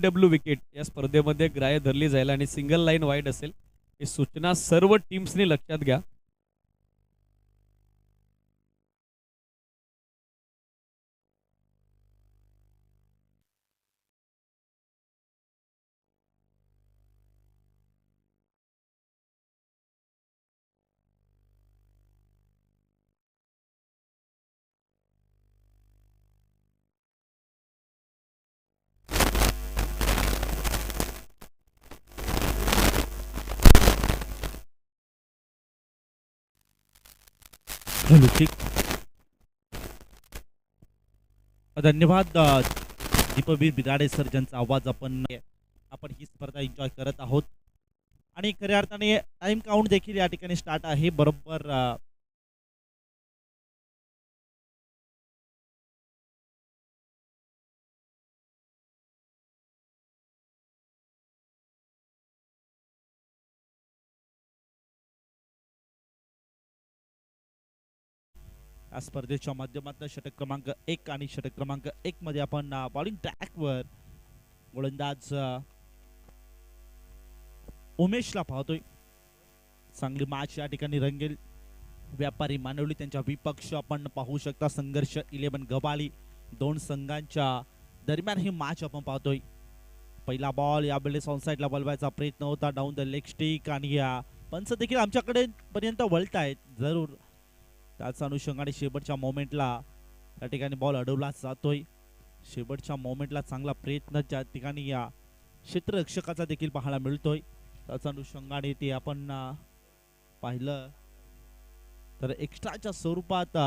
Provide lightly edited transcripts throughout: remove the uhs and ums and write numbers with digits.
W wicket या स्पर्धेमध्ये ग्राह्य धरली जाईल आणि सिंगल लाईन वाईड असेल ही सूचना सर्व टीम्सनी लक्षात घ्या. ठीक. धन्यवाद दीपवीर बिराडे सर, ज्यांचा आवाज आपण ही स्पर्धा एन्जॉय करत आहोत. आणि खऱ्या अर्थाने टाइम काउंट देखील या ठिकाणी स्टार्ट आहे. बरोबर या स्पर्धेच्या माध्यमातून षटक क्रमांक 1 आणि षटक क्रमांक 1 मध्ये आपण बॉलिंग ट्रॅकवर गोलंदाज उमेशला पाहतोय. चांगली मॅच या ठिकाणी रंगेल. व्यापारी मानवली त्यांच्या विपक्ष आपण पाहू शकता. संघर्ष 11 गबाळी दोन संघांच्या दरम्यान ही मॅच आपण पाहतोय. पहिला बॉल यावेळेस ऑन साइडला बोलवायचा प्रयत्न होता, डाऊन द लेग स्टिक, आणि या पंच देखील आमच्याकडे पर्यंत वळत आहेत. जरूर त्याच अनुषंगाने शेवटच्या मोमेंटला त्या ठिकाणी बॉल अडवला जातोय. शेवटच्या मोमेंटला चांगला प्रयत्न त्या ठिकाणी या क्षेत्ररक्षकाचा देखील पाहायला मिळतोय. त्याच अनुषंगाने ते आपण पाहिलं तर एक्स्ट्राच्या स्वरूपात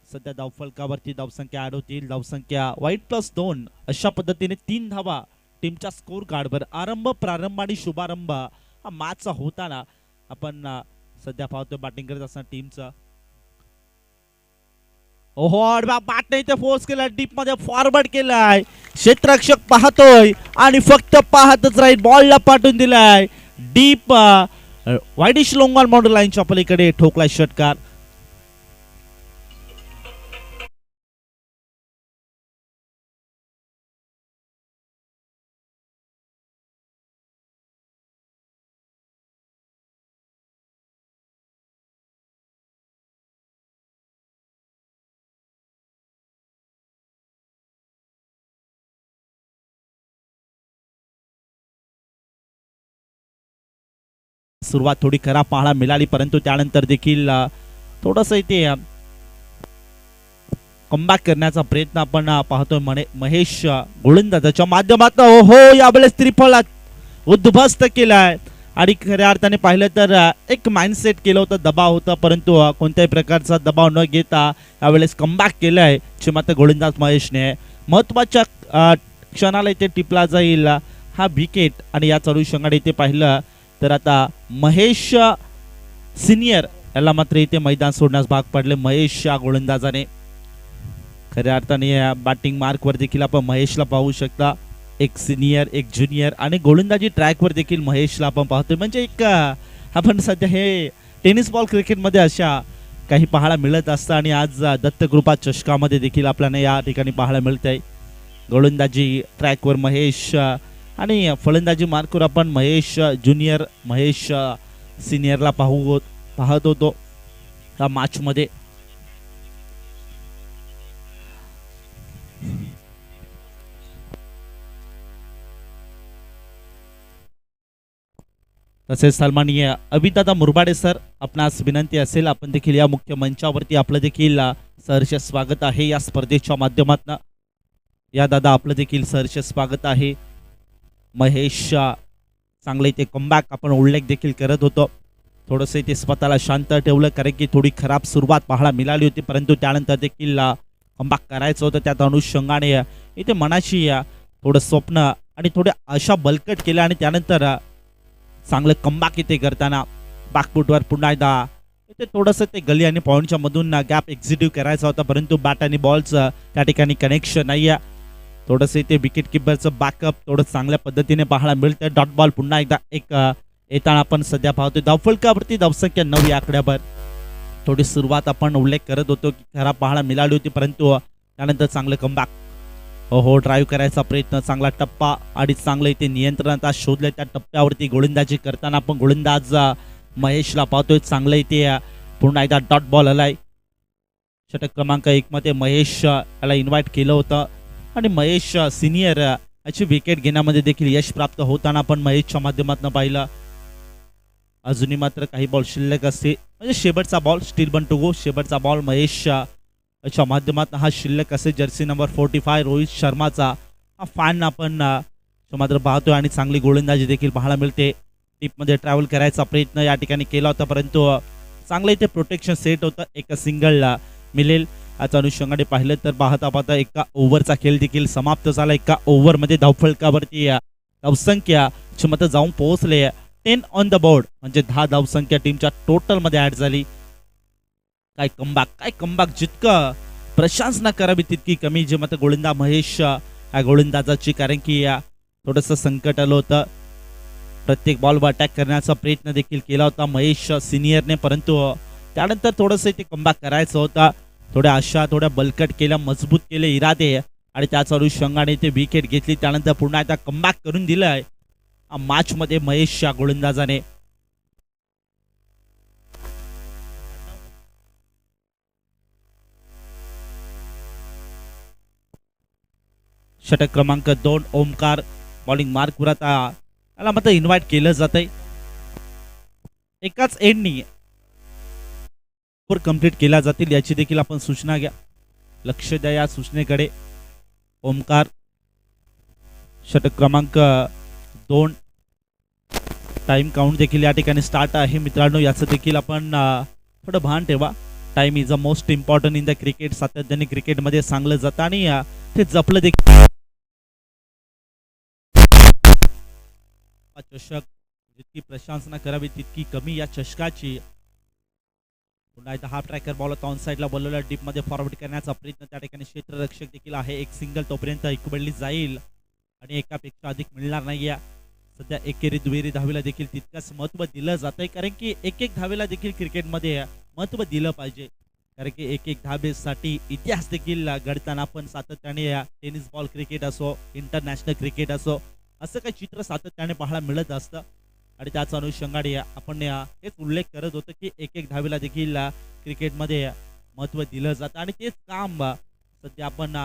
सध्या धावफलकावरती धावसंख्या ऍड होतील. धावसंख्या वाईट +2 अशा पद्धतीने 3 धावा टीमच्या स्कोर कार्डवर. प्रारंभ आणि शुभारंभ हा मॅचचा होताना आपण सध्या पाहतोय बॅटिंग करत असताना टीमचा. ओहो, बॅटने इथे फोर्स केला, डीप मध्ये फॉरवर्ड केलाय. क्षेत्ररक्षक पाहतोय आणि फक्त पाहतच राहील. बॉलला पाठवून दिलाय डीप वाईडिश लोंगॉन बाउंड्री लाईनच्या पलीकडे ठोकलाय षटकार. सुरुवात थोडी खराब पाहायला मिळाली, परंतु त्यानंतर देखील थोडस इथे कमबॅक करण्याचा प्रयत्न आपण पाहतोय. महेश गोलंदाजाच्या माध्यमातून हो यावेळेस त्रिफळ उद्ध्वस्त केलाय. आणि खऱ्या अर्थाने पाहिलं तर एक माइंडसेट केलं होतं, दबाव होता, परंतु कोणत्याही प्रकारचा दबाव न घेता यावेळेस कमबॅक केलाय मात्र गोलंदाज महेशने. महत्वाच्या क्षणाला इथे टिपला जाईल हा विकेट. आणि या अनुषंगाने इथे पाहिलं तर आता महेश सिनियर याला मात्र इथे मैदान सोडण्यास भाग पडले. महेश या गोलंदाजाने खऱ्या अर्थाने या बॅटिंग मार्कवर देखील आपण महेशला पाहू शकता. एक सिनियर, एक ज्युनियर आणि गोलंदाजी ट्रॅकवर देखील महेशला आपण पाहतोय. म्हणजे एक आपण सध्या हे टेनिस बॉल क्रिकेटमध्ये अशा काही पाहायला मिळत असतं. आणि आज दत्तकृपा चषकामध्ये देखील आपल्याला या ठिकाणी पाहायला मिळत आहे. गोलंदाजी ट्रॅकवर महेश आणि फलंदाजी मार्कवर आपण महेश ज्युनियर, महेश सिनियरला पाहत होतो या मॅच मध्ये. तसेच सन्माननीय अभिदादा मुरबाडे सर, आपणास विनंती असेल आपण देखील या मुख्य मंचावरती आपलं देखील सहर्ष स्वागत आहे या स्पर्धेच्या माध्यमातून. या दादा आपलं देखील सहर्ष स्वागत आहे. महेश चांगले इथे कमबॅक आपण उल्लेख देखील करत होतो. थोडंसं इथे स्वतःला शांत ठेवलं, कारण की थोडी खराब सुरुवात पाहायला मिळाली होती, परंतु त्यानंतर देखील कमबॅक करायचं होतं. त्या अनुषंगाने इथे मनाशी थोडं स्वप्न आणि थोडे आशा बलकट केल्या आणि त्यानंतर चांगलं कमबॅक इथे करताना बॅकफुटवर पुन्हा एकदा इथे थोडंसं ते गली आणि पॉईंटच्या मधून गॅप एक्झिक्यूट करायचा होता, परंतु बॅट आणि बॉलचं त्या ठिकाणी कनेक्शन नाही आहे. थोडंसं इथे विकेट किपरचं बॅकअप थोडं चांगल्या पद्धतीने पाहायला मिळतंय. डॉट बॉल पुन्हा एकदा एक येताना आपण सध्या पाहतोय. धावफलकावरती धावसंख्या 9 या आकड्यावर. थोडी सुरुवात आपण उल्लेख करत होतो की खराब पाहायला मिळाली होती, परंतु त्यानंतर चांगलं कमबॅक. हो ड्राईव्ह करायचा प्रयत्न, चांगला टप्पा आणि चांगलं इथे नियंत्रणात शोधले त्या टप्प्यावरती गोलंदाजी करताना आपण गोलंदाज महेशला पाहतोय. चांगलं इथे पुन्हा एकदा डॉट बॉल आलाय. षटक क्रमांक 1 मध्ये महेश याला इन्व्हाइट केलं होतं आणि महेश सिनियर याची विकेट घेण्यामध्ये देखील यश प्राप्त होताना आपण महेशच्या माध्यमातून पाहिलं. अजूनही मात्र काही बॉल शिल्लक असते, म्हणजे शेवटचा ball still one to go, शेवटचा बॉल महेश च्या माध्यमातून हा शिल्लक असे. जर्सी नंबर 45 रोहित शर्माचा हा फॅन आपण मात्र पाहतोय आणि चांगली गोलंदाजी देखील पाहायला मिळते. टीपमध्ये ट्रॅव्हल करायचा प्रयत्न या ठिकाणी केला होता, परंतु चांगलं इथे प्रोटेक्शन सेट होतं. एका सिंगलला मिळेल याचा अनुषंगाने पाहिलं तर पाहता पाहता एका ओव्हरचा खेळ देखील समाप्त झाला. एका ओव्हरमध्ये धावफलकावरती धावसंख्या मात्र जाऊन पोहोचले 10 ऑन द बोर्ड, म्हणजे 10 धावसंख्या टीमच्या टोटलमध्ये ऍड झाली. काय कमबॅक जितकं प्रशंसना करावी तितकी कमी. जे मात्र गोलंदाज महेश या गोलंदाजाची, कारण की थोडंसं संकट आलं होतं. प्रत्येक बॉलवर अटॅक करण्याचा प्रयत्न देखील केला होता महेश सिनियरने, परंतु त्यानंतर थोडंसं ते कमबॅक करायचं होता. थोड्या आशा थोड्या बलकट केल्या, मजबूत केले इरादे आणि त्याच अनुषंगाने ते विकेट घेतली. त्यानंतर पुन्हा एकदा कमबॅक करून दिलंय मॅच मध्ये महेश या गोलंदाजाने. षटक क्रमांक 2 ओमकार बॉलिंग मार्कवर आता याला मात्र इन्व्हाइट केलं जात आहे. एकाच एंडनी कंप्लीट केला जातील याची देखील आपण सूचना घ्या, लक्ष द्या या सूचनेकडे. ओमकार षटक क्रमांक 2 टाइम काउंट देखील या ठिकाणी स्टार्ट आहे मित्रांनो, याचं देखील आपण थोडं भान ठेवा. Time is a most important in the cricket. सातत्याने क्रिकेटमध्ये सांगलं जातं आणि ते जपलं देखील. चषक जितकी प्रशंसना करावी तितकी कमी या चषकाची. पुन्हा एकदा हाफ ट्रॅकर बॉल ऑन साईडला बोलवला, डीप मध्ये फॉरवर्ड करण्याचा प्रयत्न. त्या ठिकाणी क्षेत्ररक्षक देखील आहे. एक सिंगल तोपर्यंत इक्वली जाईल आणि एकापेक्षा अधिक मिळणार नाही. सध्या एकेरी दुहेरी धावेला देखील तितकंच महत्त्व दिलं जात आहे, कारण की एक धावेला देखील क्रिकेटमध्ये महत्त्व दिलं पाहिजे. कारण की एक धावेसाठी इतिहास देखील घडताना आपण सातत्याने टेनिस बॉल क्रिकेट असो, इंटरनॅशनल क्रिकेट असो, असं काही चित्र सातत्याने पाहायला मिळत असतं. आणि त्याच अनुषंगाने आपण हेच उल्लेख करत होतो की एक धावेला देखील क्रिकेटमध्ये महत्त्व दिलं जातं आणि तेच काम सध्या आपण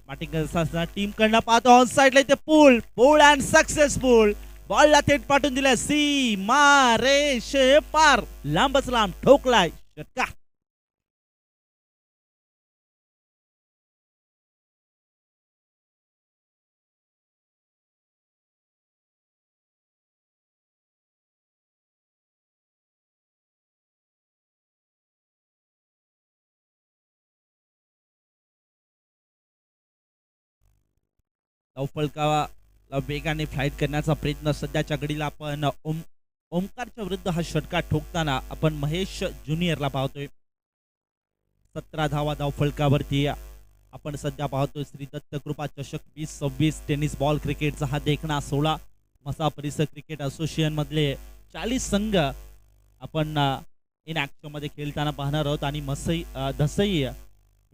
माटिंगर टीम कडनं पाहतो. ऑन साइडला इथे पूल अँड सक्सेसफुल. बॉलला थेट पाठवून दिलाय सीमा रेषे पार, लांबच लांब ठोकलाय षटकार. धावफलकाला वेगाने फ्लाईट करण्याचा प्रयत्न सध्याच्या घडीला आपण ओमकारच्या विरुद्ध हा षटकार ठोकताना आपण महेश ज्युनियरला पाहतोय. 17 धावा धावफलकावरती आपण सध्या पाहतोय. श्री दत्त कृपा चषक 2026 टेनिस बॉल क्रिकेटचा हा देखणा 16 मसा परिसर क्रिकेट असोसिएशन मधले 40 संघ आपण इन ऍक्शन मध्ये खेळताना पाहणार आहोत आणि धसई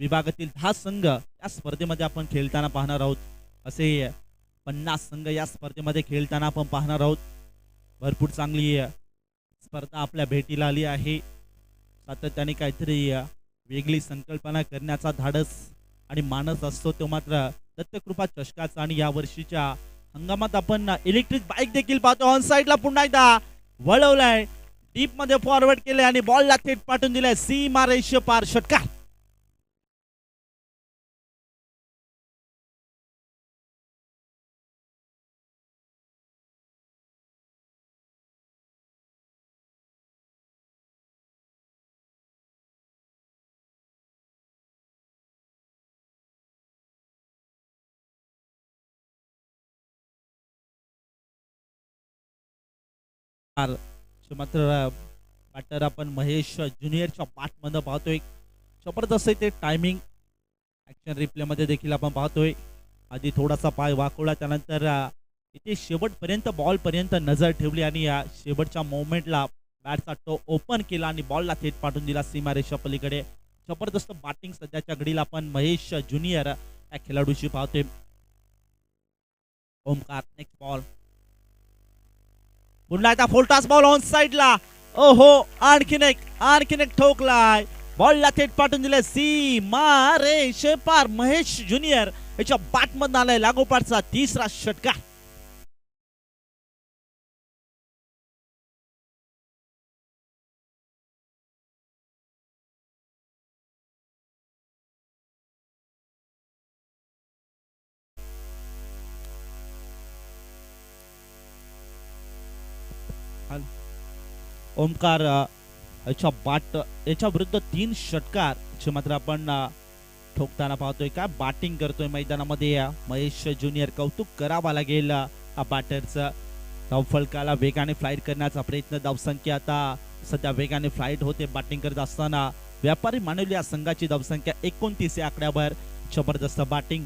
विभागातील 10 संघ या स्पर्धेमध्ये आपण खेळताना पाहणार आहोत. असे 50 संघ या स्पर्धेमध्ये खेळताना आपण पाहणार आहोत. भरपूर चांगली स्पर्धा आपल्या भेटीला आली आहे. सातत्याने काहीतरी वेगळी संकल्पना करण्याचा धाडस आणि मानस असतो तो मात्र दत्तकृपा चषकाचा. आणि या वर्षीच्या हंगामात आपण इलेक्ट्रिक बाईक देखील पाहतो. ऑन साइडला पुन्हा एकदा वळवलाय, डीप मध्ये फॉरवर्ड केले आणि बॉलला थेट पाठवून दिलाय सीमा रेषे पार षटकार. मात्र बॅटर आपण महेश ज्युनियरच्या पाठमध्ये पाहतोय. जबरदस्त ते टायमिंग ऍक्शन रिप्ले मध्ये देखील आपण पाहतोय. आधी थोडासा पाय वाकवला, त्यानंतर इथे शेवटपर्यंत बॉल पर्यंत नजर ठेवली आणि या शेवटच्या मोमेंटला बॅटचा टो ओपन केला आणि बॉलला थेट पाठवून दिला सीमारेषा पलीकडे. जबरदस्त बॅटिंग सध्याच्या घडीला आपण महेश ज्युनियर त्या खेळाडूशी पाहतोय ओमकार. नेक्स्ट बॉल पुन्हा एकदा फोल्टास बॉल ऑन साइडला. ओहो आणखीन एक ठोकलाय. बॉलला थेट पाठवून दिले सीमा रेषे पार. महेश ज्युनियर याच्या बॅट मधून आलाय लागोपाठचा तिसरा षटकार. ओमकार याच्या विरुद्ध 3 षटकार चे मात्र आपण ठोकताना पाहतोय. काय बॅटिंग करतोय मैदानामध्ये महेश ज्युनियर. कौतुक करावा लागेल बॅटरचं. धावफलकाला वेगाने फ्लाईट करण्याचा प्रयत्न. धावसंख्या आता सध्या वेगाने फ्लाईट होते बॅटिंग करत असताना. व्यापारी मानवली या संघाची धावसंख्या 29 या आकड्यावर. जबरदस्त batting.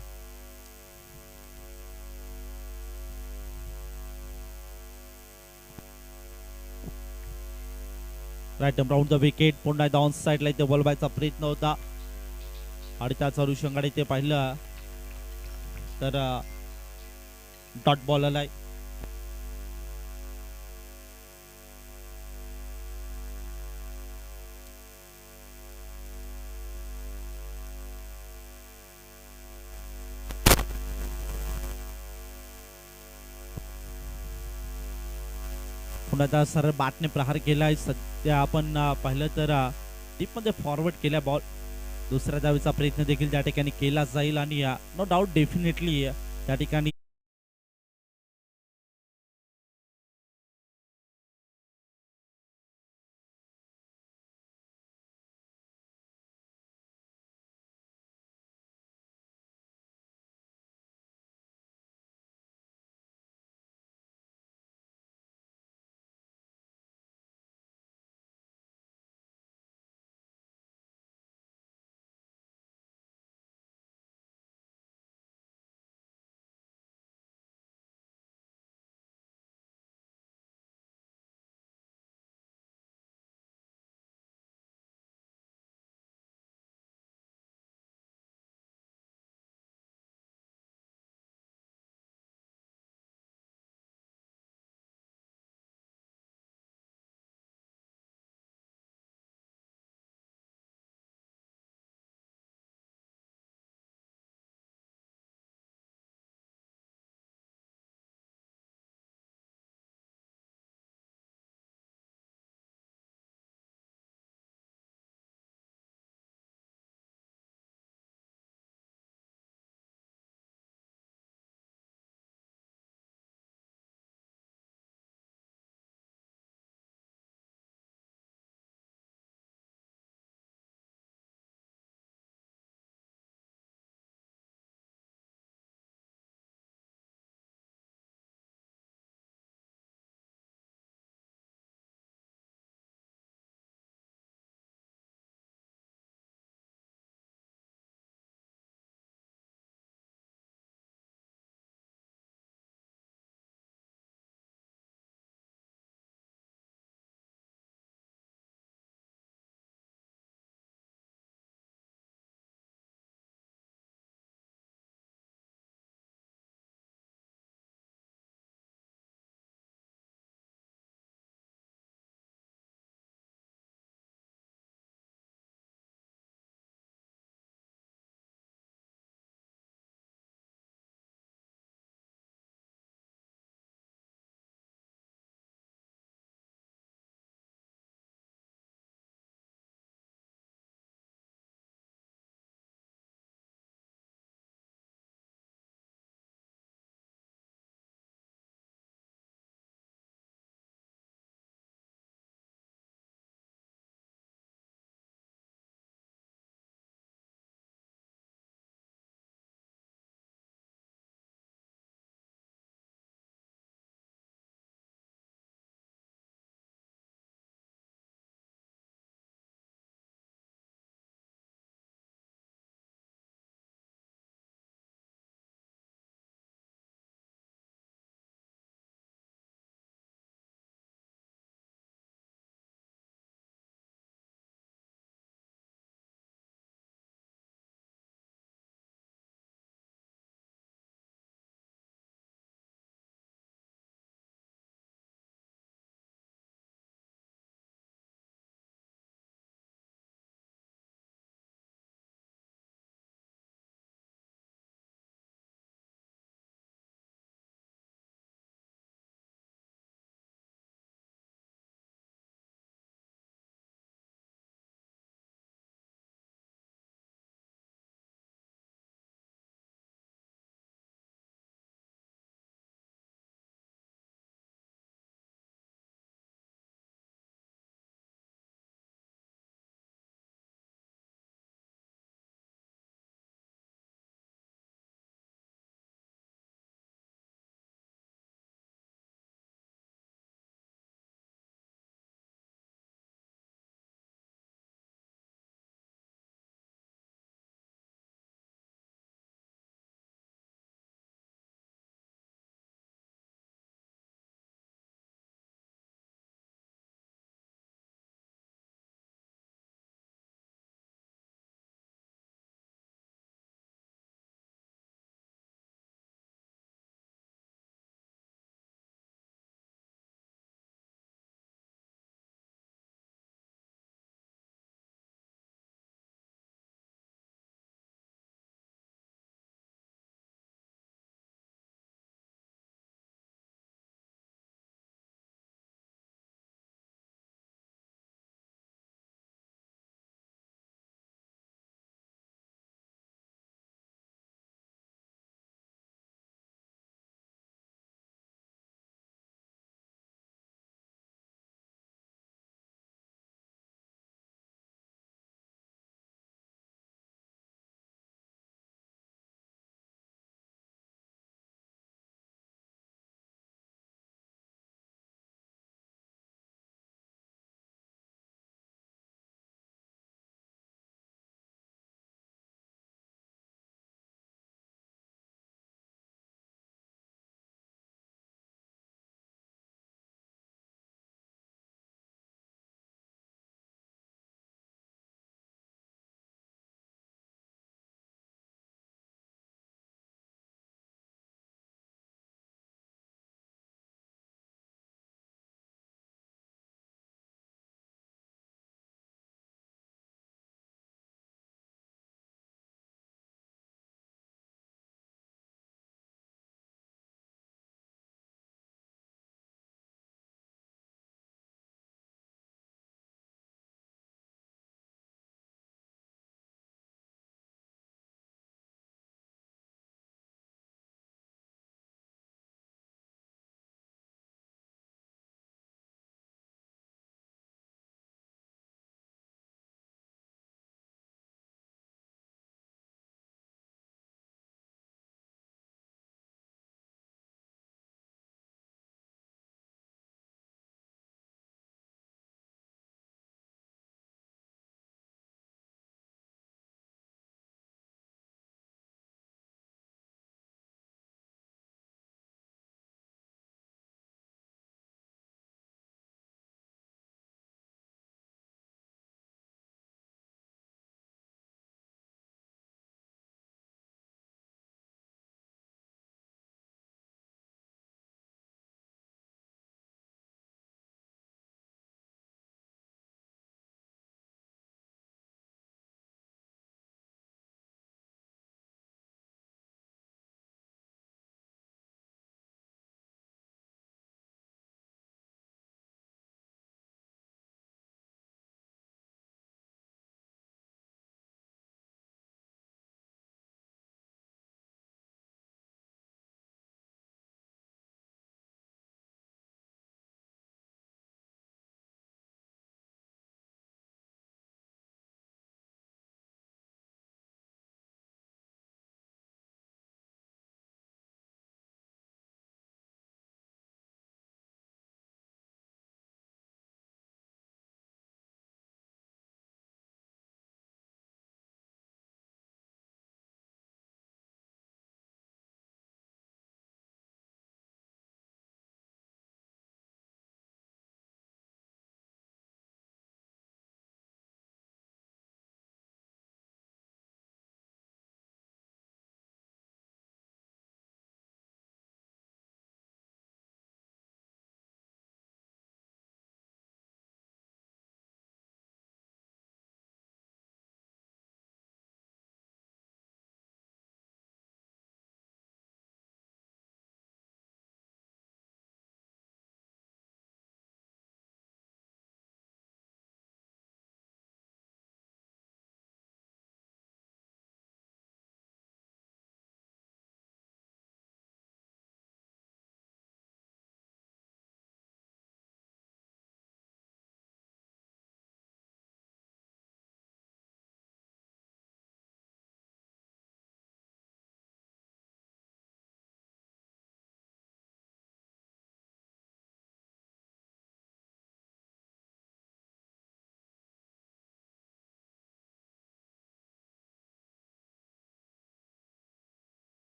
Right round the wicket. पुन्हा एकदा ऑन साइडला इथे बोलवायचा प्रयत्न होता आणि त्याच अनुषंगाने ते पाहिलं तर डॉट बॉल आलाय. पुन्हा एकदा सरळ बॅटने प्रहार केलाय. सध्या आपण पाहिलं तर डीप मध्ये फॉरवर्ड केल्या बॉल. दुसऱ्या धावेचा प्रयत्न देखील त्या ठिकाणी केला जाईल आणि नो डाऊट डेफिनेटली त्या ठिकाणी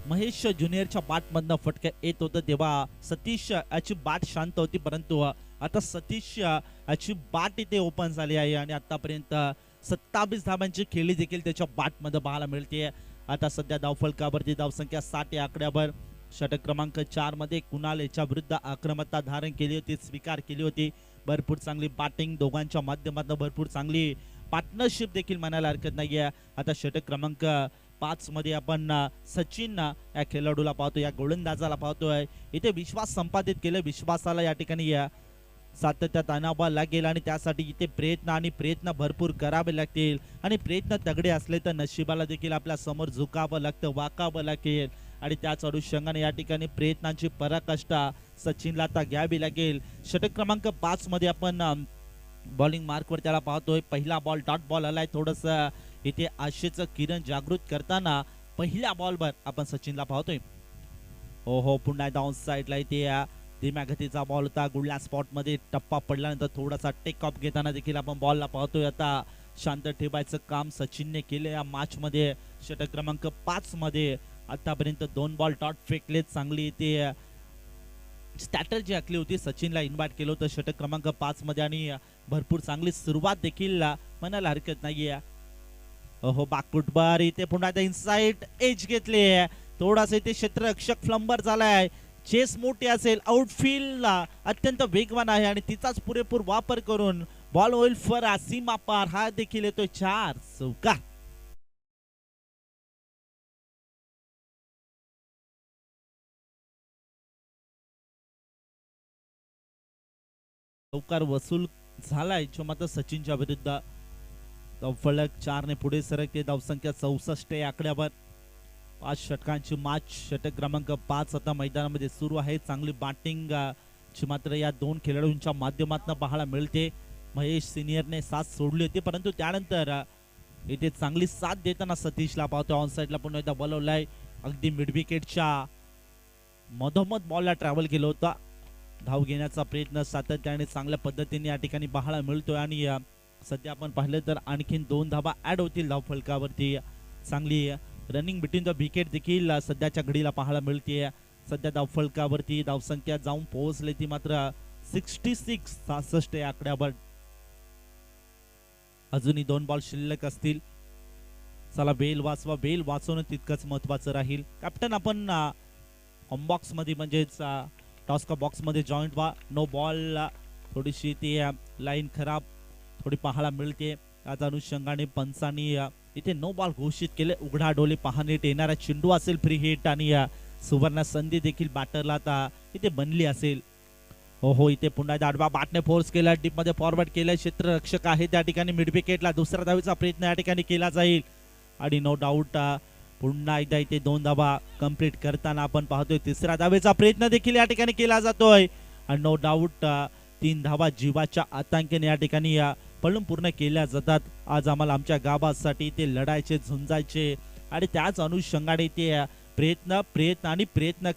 महेश ज्युनियरच्या बाट मधनं फटका येत होतं तेव्हा सतीश याची बाट शांत होती, परंतु आता सतीश याची बाट इथे ओपन झाली आहे आणि आतापर्यंत 27 धावांची खेळी देखील त्याच्या बाट मध्ये पाहायला मिळते. आता सध्या धावफलकावरती धावसंख्या 60 या आकड्यावर. षटक क्रमांक 4 मध्ये कुणाल याच्या विरुद्ध आक्रमकता धारण केली होती, स्वीकार केली होती. भरपूर चांगली बॅटिंग दोघांच्या माध्यमातून, भरपूर चांगली पार्टनरशिप देखील म्हणायला हरकत नाहीये. आता षटक क्रमांक 5 मध्ये आपण सचिन या खेळाडूला पाहतो, या गोलंदाजाला पाहतोय. इथे विश्वास संपादित केले, विश्वासाला या ठिकाणी सातत्यात आणावा लागेल आणि त्यासाठी इथे प्रयत्न भरपूर करावे लागतील आणि प्रयत्न तगडे असले तर नशिबाला देखील आपल्या समोर झुकावं लागतं, वाकावं लागेल आणि त्याच अनुषंगाने या ठिकाणी प्रयत्नांची पराकाष्ठा सचिनला आता घ्यावी लागेल. षटक क्रमांक 5 मध्ये आपण बॉलिंग मार्कवर त्याला पाहतोय. पहिला बॉल डॉट बॉल आलाय, थोडस इथे आशेचं किरण जागृत करताना पहिल्या बॉलवर आपण सचिनला पाहतोय. हो पुन्हा डाऊन साईडला इथे धीम्या गतीचा बॉल होता, गुडल्या स्पॉट मध्ये टप्पा पडल्यानंतर थोडासा टेक ऑफ घेताना देखील आपण बॉलला पाहतोय. आता शांत ठेवायचं काम सचिनने केले या मॅच मध्ये. षटक क्रमांक 5 मध्ये आतापर्यंत 2 बॉल डॉट फेकले, चांगली ते स्ट्रॅटर्जी आखली होती. सचिनला इन्व्हाइट केलं होतं षटक क्रमांक 5 मध्ये आणि भरपूर चांगली सुरुवात देखील म्हणायला हरकत नाहीये. हो बाकफुटबार इथे पुन्हा इनसाइड एज घेतले, थोडासा इथे क्षेत्ररक्षक फ्लंबर झालाय. चेस मोठी असेल, आउटफील्ड अत्यंत वेगवान आहे आणि तिचाच पुरेपूर वापर करून बॉल होईल फर सीमा पार. हा देखील येतोय 4 चौका. चौकार वसूल झालाय मात्र सचिनच्या विरुद्ध. धावफलक 4 ने पुढे सरकते, धावसंख्या 64 या आकड्यावर. 5 षटकांची मॅच षटक क्रमांक 5 आता मैदानामध्ये सुरू आहे. चांगली बॅटिंग ची मात्र या दोन खेळाडूंच्या माध्यमातून पाहायला मिळते. महेश सिनियरने साथ सोडली होती, परंतु त्यानंतर इथे चांगली साथ देताना सतीशला पाहतो. ऑन साइडला पुन्हा एकदा बोलवलाय, अगदी मिड विकेटच्या मधोमध बॉलला ट्रॅव्हल केलं होता. धाव घेण्याचा प्रयत्न सातत्याने चांगल्या पद्धतीने या ठिकाणी पाहायला मिळतोय आणि सध्या आपण पाहिलं तर आणखीन 2 धावा ऍड होतील धावफलकावरती. चांगली रनिंग बिटवीन द विकेट देखील सध्याच्या घडीला पाहायला मिळते. सध्या धावफलकावरती धावसंख्या जाऊन पोहोचली ती मात्र 66 या आकड्यावर. अजूनही 2 बॉल शिल्लक असतील. चला बेल वाचवा, बेल वाचवणं तितकंच महत्वाचं राहील. कॅप्टन आपण बॉक्स मध्ये म्हणजेच टॉस का बॉक्स मध्ये जॉईंट व्हा. नो बॉल थोडीशी ती लाईन खराब थोडी पाहायला मिळते. त्याच्या अनुषंगाने पंचांनी इथे नो बॉल घोषित केले. उघडा डोले पाहण्यात येणारा चेंडू असेल फ्री हिट आणि सुवर्ण संधी देखील बॅटरला आता इथे बनली असेल. हो इथे पुन्हा आडवा बॅटने फोर्स केला, डीप मध्ये फॉरवर्ड केलं. क्षेत्ररक्षक आहे त्या ठिकाणी मिड विकेटला दुसऱ्या धावेचा प्रयत्न या ठिकाणी केला जाईल आणि नो डाऊट पुन्हा एकदा इथे 2 धावा कंप्लीट करताना आपण पाहतोय. तिसऱ्या धावेचा प्रयत्न देखील या ठिकाणी केला जातोय आणि नो डाऊट 3 धावा जीवाच्या आतंकाने या ठिकाणी पळून पूर्ण केल्या जातात. आज आम्हाला आमच्या गावासाठी ते लढायचे, झुंजायचे आणि त्याच अनुषंगाने ते प्रयत्न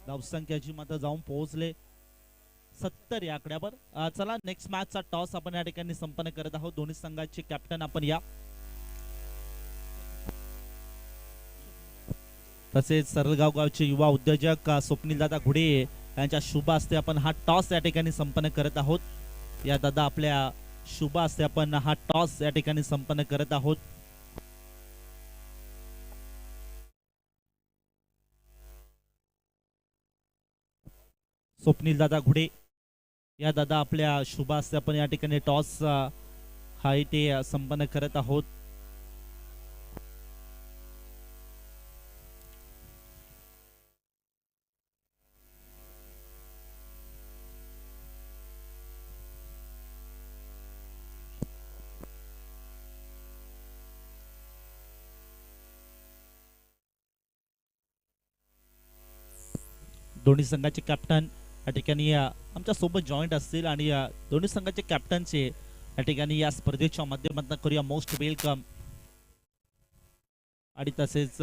धावसंख्याची मात्र जाऊन पोहोचले 70 या आकड्यावर. चला नेक्स्ट मॅचचा टॉस आपण या ठिकाणी संपन्न करत आहोत. दोन्ही संघाचे कॅप्टन आपण या, तसेच सरळगाव गावचे युवा उद्योजक स्वप्नील दादा घुडे यांच्या शुभ हस्ते आपण हा टॉस या ठिकाणी संपन्न करत आहोत. या दादा आपल्या शुभ हस्ते आपण हा टॉस या ठिकाणी संपन्न करत आहोत. स्वप्नील दादा घुडे या दादा आपल्या शुभ हस्ते आपण या ठिकाणी टॉस हा इथे संपन्न करत आहोत. दोन्ही संघाचे कॅप्टन या ठिकाणी आमच्या सोबत जॉईंट असतील आणि दोन्ही संघाचे कॅप्टनचे या ठिकाणी या स्पर्धेच्या माध्यमातून करूया मोस्ट वेलकम. आणि तसेच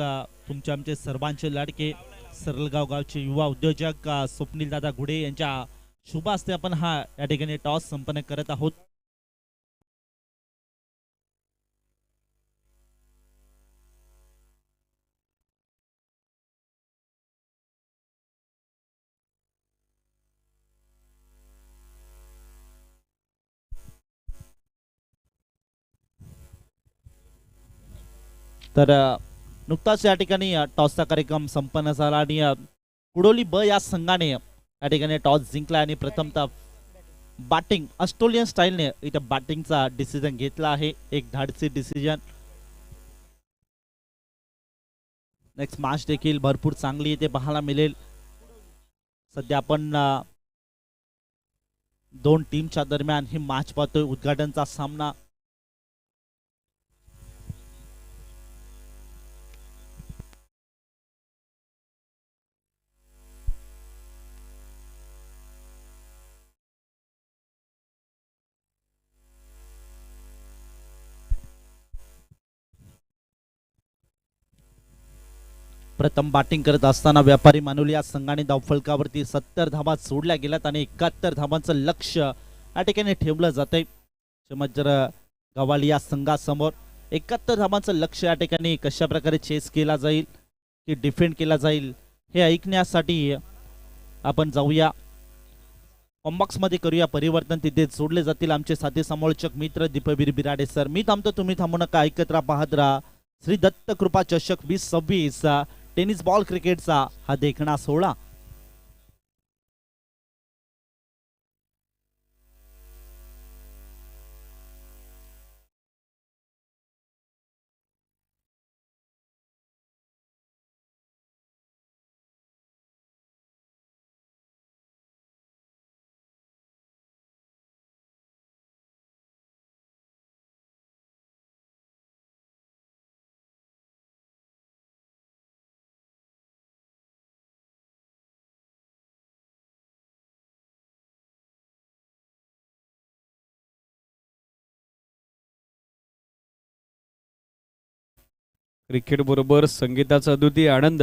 तुमचे आमचे सर्वांचे लाडके सरलगाव गावचे युवा उद्योजक स्वप्नील दादा घुडे यांच्या शुभ हस्ते आपण हा या ठिकाणी टॉस संपन्न करत आहोत. तर नुकताच या ठिकाणी टॉसचा कार्यक्रम संपन्न झाला आणि कुडोली ब या संघाने या ठिकाणी टॉस जिंकला आणि प्रथमतः बॅटिंग ऑस्ट्रेलियन स्टाईलने इथं बॅटिंगचा डिसिजन घेतला आहे. एक धाडसी डिसिजन. नेक्स्ट मॅच देखील भरपूर चांगली इथे पाहायला मिळेल. सध्या आपण दोन टीमच्या दरम्यान ही मॅच पाहतोय. उद्घाटनचा सामना प्रथम बॅटिंग करत असताना व्यापारी मानुली या संघाने धावफलकावरती 70 धावा सोडल्या गेल्यात आणि 71 धावांचं लक्ष या ठिकाणी ठेवलं जातंय. जर गवाली या संघासमोर 71 धावांचं लक्ष या ठिकाणी कशा प्रकारे चेस केला जाईल की डिफेंड केला जाईल हे ऐकण्यासाठी आपण जाऊया. कॉम्बॉक्स मध्ये करूया परिवर्तन. तिथे जोडले जातील आमचे साथी समालोचक मित्र दीपवीर बिराडे सर. मी थांबतो, तुम्ही थांबू नका. ऐकत राहा, पाहत राहा श्री दत्त कृपा चषक 2026 टेनिस बॉल क्रिकेटचा हा देखणा सोहळा. क्रिकेट बरोबर संगीताचा अद्वितीय आनंद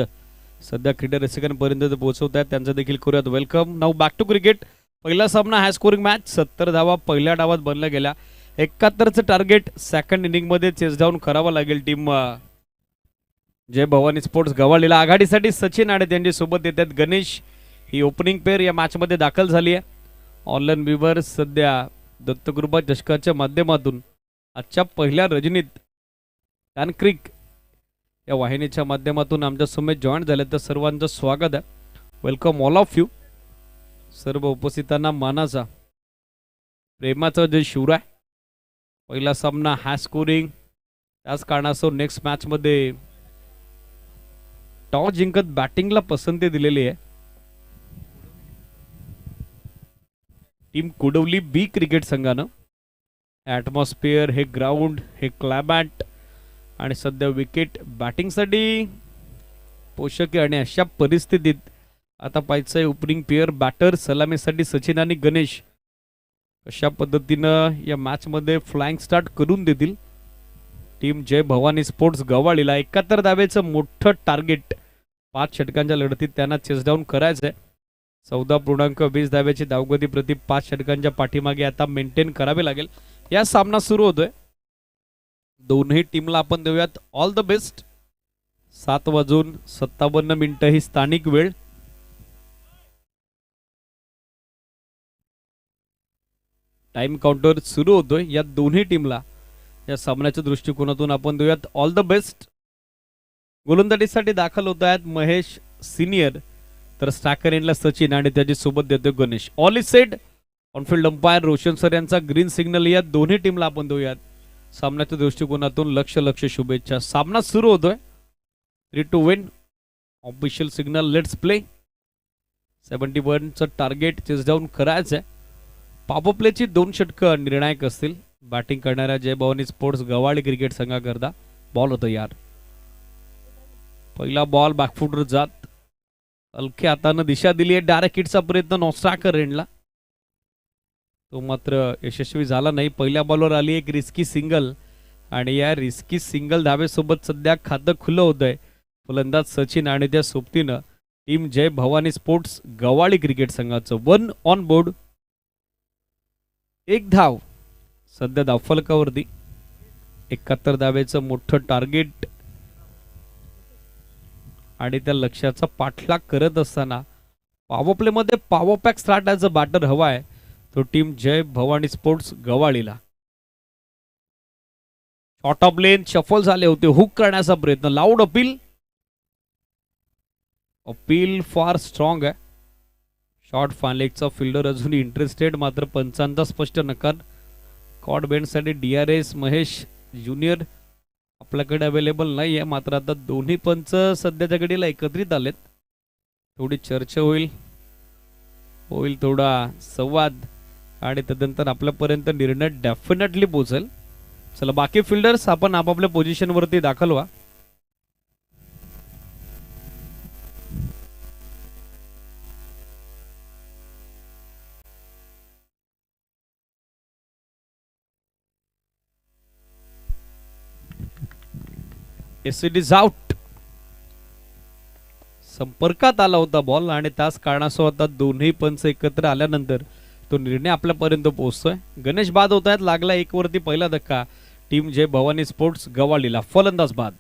सध्या क्रीडा रसिकांपर्यंत पोहोचवत आहेत, त्यांचं देखील करूयात welcome. Now back to cricket. पहिला सामना हाय स्कोरिंग मॅच. 70 धावा पहिल्या डावात बनल्या गेल्या. 71चं टार्गेट सेकंड इनिंग मध्ये चेस डाऊन करावं लागेल टीम जय भवानी स्पोर्ट्स गवालीला. आघाडीसाठी सचिन आडे त्यांच्या सोबत येतात गणेश. ही ओपनिंग पेअर या मॅच मध्ये दाखल झाली आहे. ऑनलाईन व्ह्यूवर सध्या दत्तकृपा चषकाच्या माध्यमातून आजच्या पहिल्या रजनीत टॅनक्रिक या वाहिनीच्या माध्यमातून आमच्या समेत जॉईन झाले, तर सर्वांचं स्वागत आहे. Welcome all of you. सर्व उपस्थितांना मानाचा प्रेमाचा जय शिवराय. पहिला सामना हाय स्कोरिंग. त्याच कारणास्तव नेक्स्ट मॅच मध्ये टॉस जिंकत बॅटिंगला पसंती दिलेली आहे टीम कुडवली बी क्रिकेट संघानं. ॲटमॉस्फिअर, हे ग्राउंड, हे क्लायमॅट आणि सध्या विकेट बॅटिंगसाठी पोषक आहे. आणि अशा परिस्थितीत आता पाहायचं आहे ओपनिंग पेअर बॅटर सलामीसाठी सचिन आणि गणेश कशा पद्धतीनं या मॅचमध्ये फ्लाइंग स्टार्ट करून देतील. टीम जय भवानी स्पोर्ट्स गवाळीला 71 धावेचं मोठं टार्गेट 5 षटकांच्या लढतीत त्यांना चेस डाऊन करायचं आहे. 14.20 धावेची धावगती प्रति 5 षटकांच्या पाठीमागे आता मेंटेन करावे लागेल. या सामना सुरू होतोय. दोन्ही टीमला आपण देऊयात ऑल द बेस्ट. 7:57 ही स्थानिक वेळ. टाइम काउंटर सुरू होतोय. या दोन्ही टीमला या सामन्याच्या दृष्टिकोनातून आपण देऊयात ऑल द बेस्ट. गोलंदाजीसाठी दाखल होत आहेत महेश सिनियर, तर स्ट्रायकर एंडला सचिन आणि त्याची सोबत देतोय Ganesh. All is set. On-field umpire Roshan sir यांचा ग्रीन सिग्नल. या दोन्ही टीमला आपण देऊयात सामन्याच्या दृष्टिकोनातून लक्ष शुभेच्छा. सामना सुरू होतोय. 3 to win. Official signal. Let's play. 71चं टार्गेट चेस डाऊन करायचं आहे. पॉप प्लेची 2 षटकं निर्णायक असतील बॅटिंग करणाऱ्या जय Bhavani sports Gawali cricket संघाकरता. Ball होतं यार. पहिला बॉल बॅकफुटवर जात हलक्या हातानं दिशा दिली आहे. डायरेक्ट हिटचा प्रयत्न नॉस्ट्राकर रेंडला, तो मात्र यशस्वी झाला नाही. पहिल्या बॉलवर आली एक रिस्की सिंगल आणि या रिस्की सिंगल धावेसोबत सध्या खातं खुलं होत आहे. फलंदाज सचिन आणि त्या सोबतीनं team Jai Bhavani sports Gawali cricket संघाचं 1 ऑन बोर्ड. एक धाव सध्या धावफलकावरती. 71 धावेचं मोठं टार्गेट आणि त्या लक्ष्याचा पाठलाग करत असताना पॉवर प्लेमध्ये power pack start as a batter हवा आहे तो टीम जय भवानी स्पोर्ट्स गवाळीला. शॉर्ट ऑफ लेन शफल झाले होते, हुक करण्याचा प्रयत्न, लाऊड अपील, अपील फार स्ट्रॉंग आहे. शॉर्ट फानलेगचा फिल्डर अजून इंटरेस्टेड, मात्र पंचांचा स्पष्ट नकार. कॉड बेंडसाठी DRS महेश ज्युनियर आपल्याकडे अवेलेबल नाही आहे, मात्र आता दोन्ही पंच सध्याच्या घडीला एकत्रित आलेत. थोडी चर्चा होईल थोडा संवाद आणि तदनंतर आपल्यापर्यंत निर्णय डेफिनेटली पोहोचेल. चला बाकी फिल्डर्स आपण आपापल्या पोझिशनवरती दाखल व्हा. It is out. संपर्कात आला होता बॉल आणि त्याच कारणासह आता दोन्ही पंच एकत्र आल्यानंतर तो निर्णय आपल्यापर्यंत पोहोचतोय. गणेश बाद होत आहेत, लागला एक वरती पहिला धक्का. Team Jai Bhavani sports गवाळीला. फलंदाज बाद.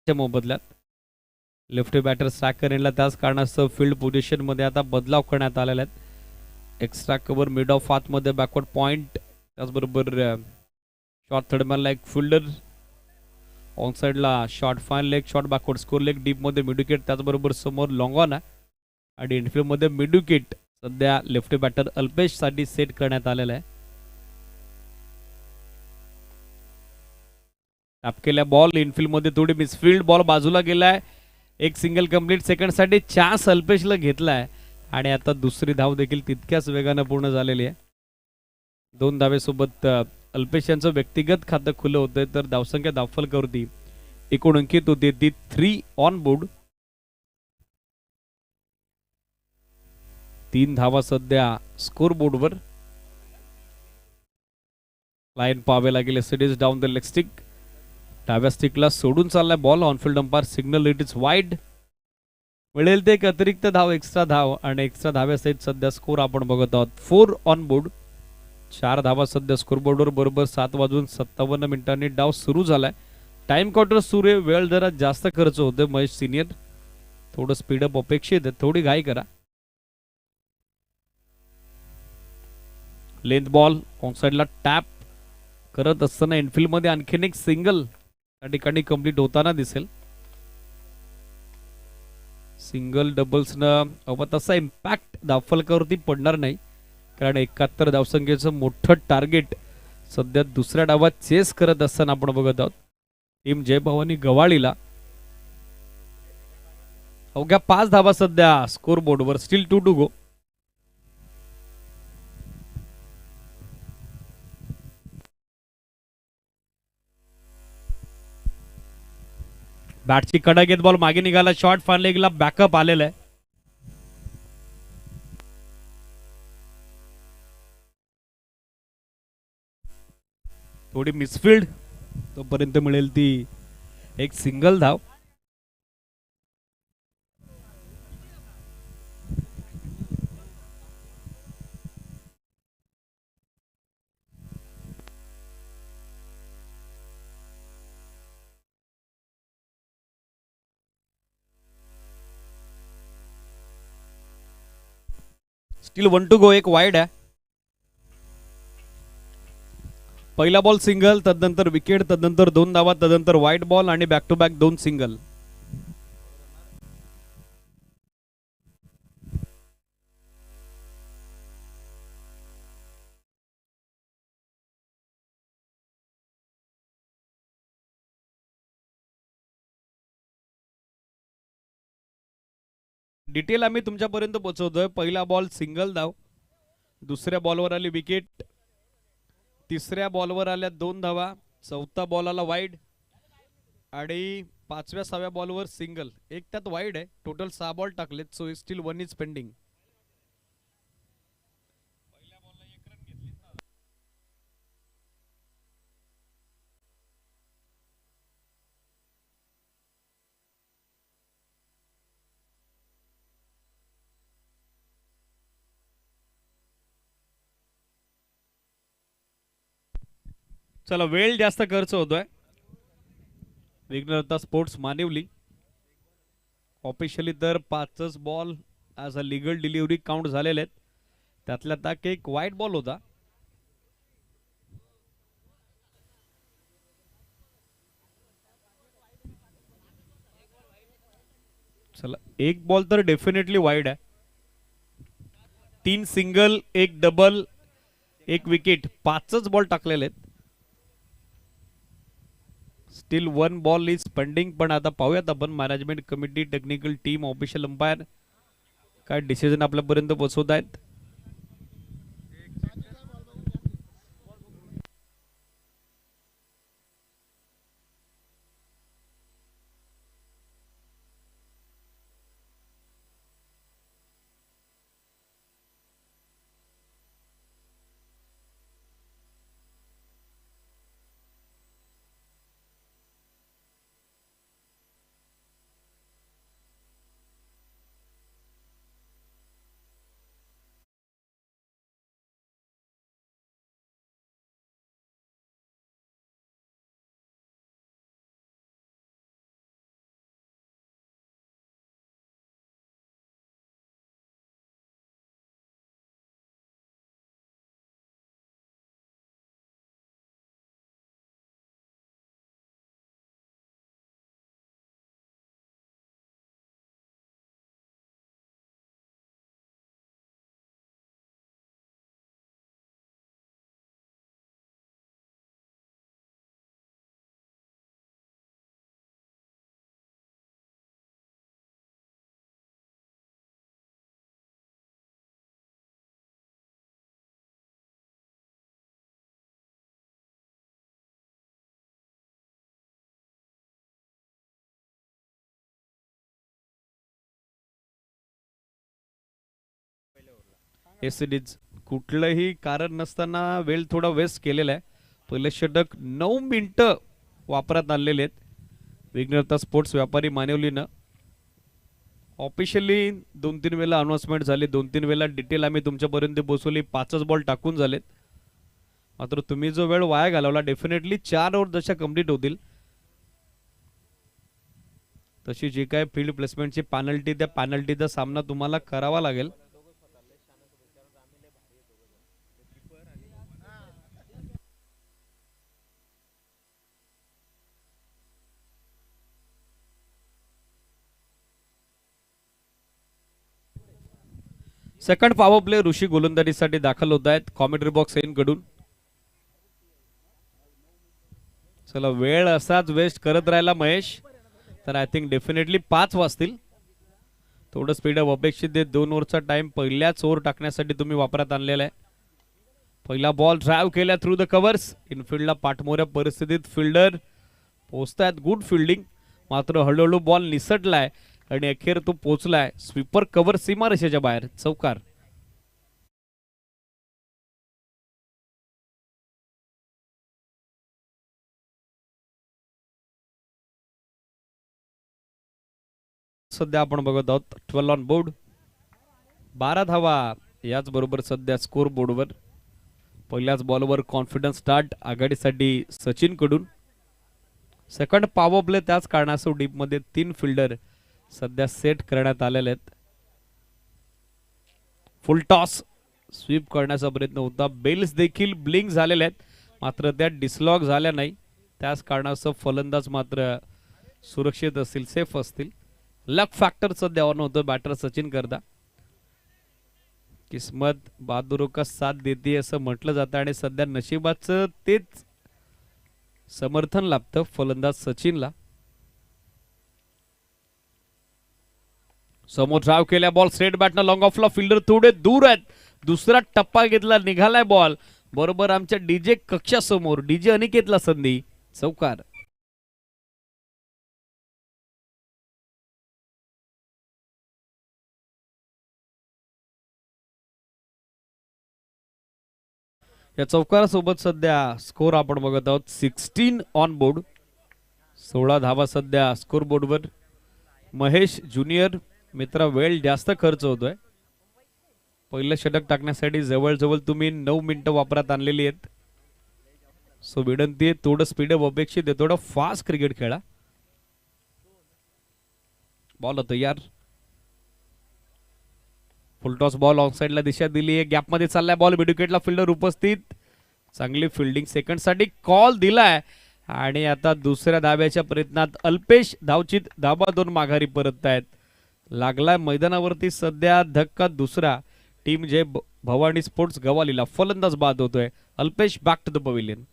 मोबदल्यात लेफ्ट बॅटर स्ट्राईक करेनला त्याच कारणास्तव फील्ड पोझिशन मध्ये आता बदलाव करण्यात आलेला आहे. एक्स्ट्रा कव्हर मिड ऑफ हात मध्ये बॅकवर्ड पॉइंट, त्याचबरोबर शॉर्ट थर्डमॅनला एक फिल्डर, ऑन साइडला short fine leg, short backward score leg, deep मध्ये मिड विकेट, त्याचबरोबर समोर लॉंग ऑन आहे आणि इनफिल्ड मध्ये मिड विकेट सध्या लेफ्ट बॅटर अल्पेश साठी सेट करण्यात आलेला आहे. टॅप केल्या बॉल इनफिल्ड मध्ये थोडी मिसफिल्ड, बॉल बाजूला गेलाय. एक सिंगल कंप्लीट सेकंड साठी चान्स अल्पेशला घेतलाय आणि आता दुसरी धाव देखील तितक्याच वेगानं पूर्ण झालेली आहे. 2 धावेसोबत अल्पेश यांचं व्यक्तिगत खातं खुलं होतंय, तर धावसंख्या धावफलकावरती एकूण अंकित होती ती 3 ऑन बोर्ड. 3 धावा सध्या स्कोर बोर्डवर. लाईन पाहावे लागेल. CDs down the leg stick, डाव्या स्टिकला सोडून चाललाय ball. On field umpire signal it is wide. मिळेल ते एक अतिरिक्त धाव, एक्स्ट्रा धाव आणि एक्स्ट्रा धाव्यासहित सध्या स्कोर आपण बघत आहोत 4 ऑन बोर्ड. 4 धावा सध्या स्कोर बोर्डवर. बरोबर 7:57 डाव सुरू झालाय. टाइम क्वार्टर सुरू आहे, वेळ जरा जास्त खर्च होतोय. महेश सिनियर थोडं स्पीडअप अपेक्षित आहे, थोडी घाई करा. लेंथ बॉल ऑन साइडला टॅप करत असताना इनफिल्ड मध्ये आणखीन एक सिंगल त्या ठिकाणी कंप्लीट होताना दिसेल. सिंगल डबल्स न तसा इम्पॅक्ट धावफलकावरती पडणार नाही, कारण 71 धावसंख्येचं मोठं टार्गेट सध्या दुसऱ्या डावात चेस करत असताना आपण बघत आहोत टीम जय भवानी गवाळीला. अवघ्या 5 धावा सध्या स्कोर बोर्डवर. स्टील 2 टू गो. बॅटची कडा घेत बॉल मागे निघाला. शॉर्ट फान लेगला बॅकअप आलेला आहे. थोडी मिसफिल्ड, तोपर्यंत मिळेल ती एक सिंगल धाव. स्टील 1 टू गो, एक वाईड आहे. पहिला बॉल सिंगल, तदनंतर विकेट, तदनंतर 2 धावा, तदनंतर वाईट बॉल आणि back to back 2 single. Detail आम्ही तुमच्यापर्यंत पोहोचवतोय. पहिला बॉल सिंगल धाव, दुसऱ्या बॉलवर आली विकेट, तिसऱ्या बॉलवर आल्या 2 धावा, चौथा बॉल आला वाईड आणि 5व्या 6व्या बॉलवर सिंगल, एक त्यात वाईड आहे. टोटल 6 बॉल टाकलेत. So steel 1 is pending. चला, वेळ जास्त खर्च होतोय. विघ्नहर्ता स्पोर्ट्स मानिवली ऑफिशियली तर 5च ball as a legal delivery count झालेले आहेत. त्यातल्या त्यात एक वाईट बॉल होता. चला, एक बॉल तर डेफिनेटली वाईड आहे. 3 सिंगल, एक डबल, एक विकेट, 5च बॉल टाकलेले आहेत. Steel 1 ball is pending. पण आता पाहूयात आपण management committee, technical team, official umpire काय डिसिजन आपल्यापर्यंत पोहोचवत आहेत. एसडीज कुठलंही कारण नसताना वेळ थोडा वेस्ट केलेला आहे. पहिले षटक 9 मिनिटं वापरात आणलेले आहेत. विघ्नहर्ता स्पोर्ट्स व्यापारी मानिवलीनं ऑफिशियली 2-3 वेळेला अनाउन्समेंट झाली, 2-3 वेळेला डिटेल आम्ही तुमच्यापर्यंत पोहोचवली. 5च बॉल टाकून झालेत. मात्र तुम्ही जो वेळ वाया घालवला, डेफिनेटली 4 ओव्हर जशा कंप्लीट होतील तशी जी काय फील्ड प्लेसमेंटची पॅनल्टी, त्या पॅनल्टीचा सामना तुम्हाला करावा लागेल. सेकंड पॉवर प्ले ऋषी गोलंदाजीसाठी दाखल होत आहेत कॉमेंट्री बॉक्स कडून. चला, वेळ असाच वेस्ट करत राहिला महेश तर आय थिंक डेफिनेटली 5 वाजतील. थोडं स्पीडअप अपेक्षित आहे. 2 ओव्हरचा टाइम पहिल्याच ओव्हर टाकण्यासाठी तुम्ही वापरात आणलेला आहे. पहिला बॉल ड्राईव्ह केला थ्रू द कव्हर्स. इनफिल्डला पाठमोऱ्या परिस्थितीत फिल्डर पोहोचतायत. Good fielding. मात्र हळूहळू बॉल निसटलाय आणि अखेर तो पोहोचलाय स्वीपर कव्हर सीमारेषेच्या बाहेर. चौकार. सध्या आपण बघत आहोत 12 ऑन बोर्ड. 12 धावा याच बरोबर सध्या स्कोर बोर्डवर. पहिल्याच बॉलवर कॉन्फिडन्स स्टार्ट आघाडीसाठी सचिन कडून. सेकंड पॉवर प्ले त्याच कारणास्तव डीप मध्ये 3 फिल्डर सध्या सेट करण्यात आलेले आहेत. फुल टॉस स्वीप करण्याचा प्रयत्न होता. बेल्स देखील ब्लिंक झालेल्या आहेत, मात्र त्या डिसलॉग झाल्या नाही. त्याच कारणास्तव फलंदाज मात्र सुरक्षित असतील, सेफ असतील. लक फॅक्टर सध्या ऑन होतं बॅटर सचिन करता. किस्मत बहादुरों का साथ देते असं म्हटलं जातं आणि सध्या नशिबाचं तेच समर्थन लाभतं फलंदाज सचिनला. समोर ड्राइव्ह केल्या, बॉल स्ट्रेट बॅटनं लॉंग ऑफला, फिल्डर थोडे दूर आहेत. दुसरा टप्पा घेतला, निघालाय बॉल बरोबर आमच्या डीजे कक्षा समोर. डीजे अनिकेतला संधी, चौकार. या चौकारासोबत सध्या स्कोर आपण बघत आहोत 16 ऑन बोर्ड. 16 धावा सध्या स्कोर बोर्डवर. महेश ज्युनियर मित्रा, वेळ जास्त खर्च होतोय. पहिलं षटक टाकण्यासाठी जवळजवळ तुम्ही 9 मिनिटं वापरात आणलेली आहेत. सो विनंती आहे, थोडं स्पीडअप अपेक्षित आहे, थोडं फास्ट क्रिकेट खेळा. बॉल तयार. फुलटॉस बॉल ऑन साइडला दिशा दिली आहे, गॅपमध्ये चाललाय बॉल, मिडविकेटला फिल्डर उपस्थित. चांगली फिल्डिंग, सेकंडसाठी कॉल दिलाय आणि आता दुसऱ्या धाब्याच्या प्रयत्नात अल्पेश धावचित धाबा 2 माघारी परत आहेत. लागलाय मैदानावरती सध्या धक्का दुसरा. टीम जे भवानी स्पोर्ट्स गवालीला फलंदाज बाद होतोय. Alpesh back to the pavilion.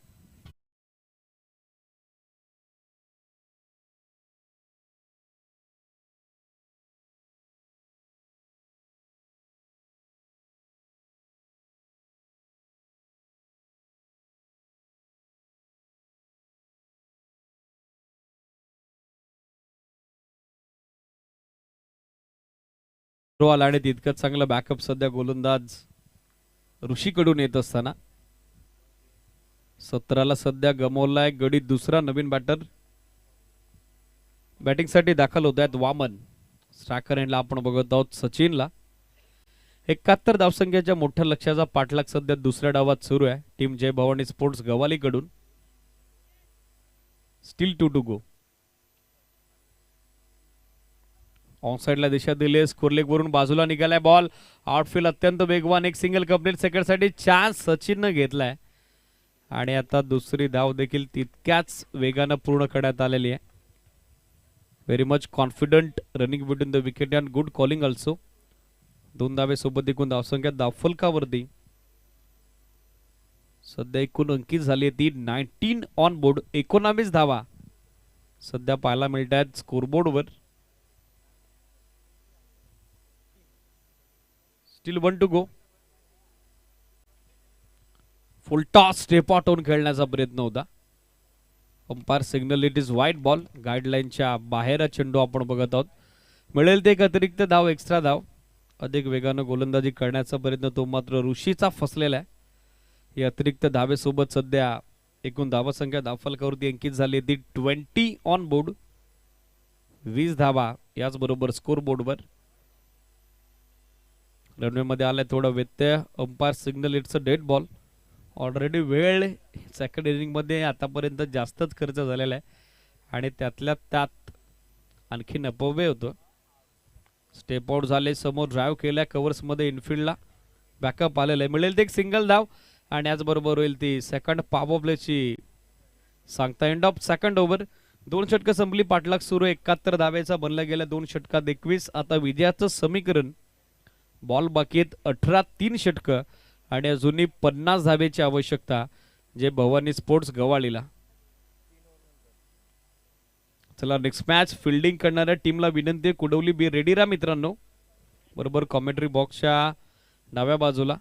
आणि तितकंच चांगलं बॅकअप सध्या गोलंदाज ऋषीकडून येत असताना 17ला सध्या गमवलाय गडी दुसरा नवीन बॅटर. बॅटिंगसाठी दाखल होत आहेत वामन. स्ट्रायकर एंडला आपण बघत आहोत सचिनला. 71 धावसंख्येच्या मोठ्या लक्ष्याचा पाठलाग सध्या दुसऱ्या डावात सुरू आहे टीम जय भवानी स्पोर्ट्स गवालीकडून. Still 2 to go. ऑन साइडला दिशा दिली, स्कोर लेग वरून बाजूला निघालाय बॉल. आउटफील्ड अत्यंत वेगवान, एक सिंगल कंप्लीट. सेकंडसाठी चान्स सचिननं घेतलाय आणि आता दुसरी धाव देखील तितक्याच वेगानं पूर्ण करण्यात आलेली आहे. Very much confident running between the wicket and good calling also. 2 धावे सोबत एकूण धावसंख्या धावफलकावरती सध्या एकूण अंकित झाली आहे ती 19 ऑन बोर्ड. 19 धावा सध्या पाहायला मिळत आहेत स्कोरबोर्डवर. Still 1 to go. Full toss step out होऊन खेळण्याचा प्रयत्न होता. Umpire signal it is wide ball. गाईडलाईनच्या बाहेर चेंडू आपण बघत आहोत. मिळेल ते एक अतिरिक्त धाव, एक्स्ट्रा धाव. अधिक वेगानं गोलंदाजी करण्याचा प्रयत्न तो मात्र ऋषीचा फसलेला आहे. या अतिरिक्त धावेसोबत सध्या एकूण धावसंख्या धावफलकावरती अंकित झाली ती 20 ऑन बोर्ड. 20 धावा याचबरोबर स्कोर बोर्डवर. रनवे मध्ये आलाय थोडा व्यत्यय. Umpire signal it's a dead ball. Already वेळ सेकंड इनिंग मध्ये आतापर्यंत जास्तच खर्च झालेला आहे आणि त्यातल्या त्यात आणखीन अपव्यय होतो. स्टेप आउट झाले, समोर ड्राइव्ह केल्या कव्हर्स मध्ये, इनफिल्डला बॅकअप आलेलं आहे. मिळेल ते एक सिंगल धाव आणि याचबरोबर होईल ती सेकंड पॉवर प्लेची सांगता. End of second over. 2 षटकं संपली, पाठलाग सुरू. 71 धावेचा बनला गेला 2 षटकात 21. आता विजयाचं समीकरण. बॉल बाकी आहेत 18, 3 षटकं आणि अजूनही 50 धावेची आवश्यकता जे भवानी स्पोर्ट्स गवाळीला. चला नेक्स्ट मॅच. फिल्डिंग करणाऱ्या टीमला विनंती, कुडवली बी रेडी राहा मित्रांनो. बरोबर कॉमेंट्री बॉक्सच्या डाव्या बाजूला.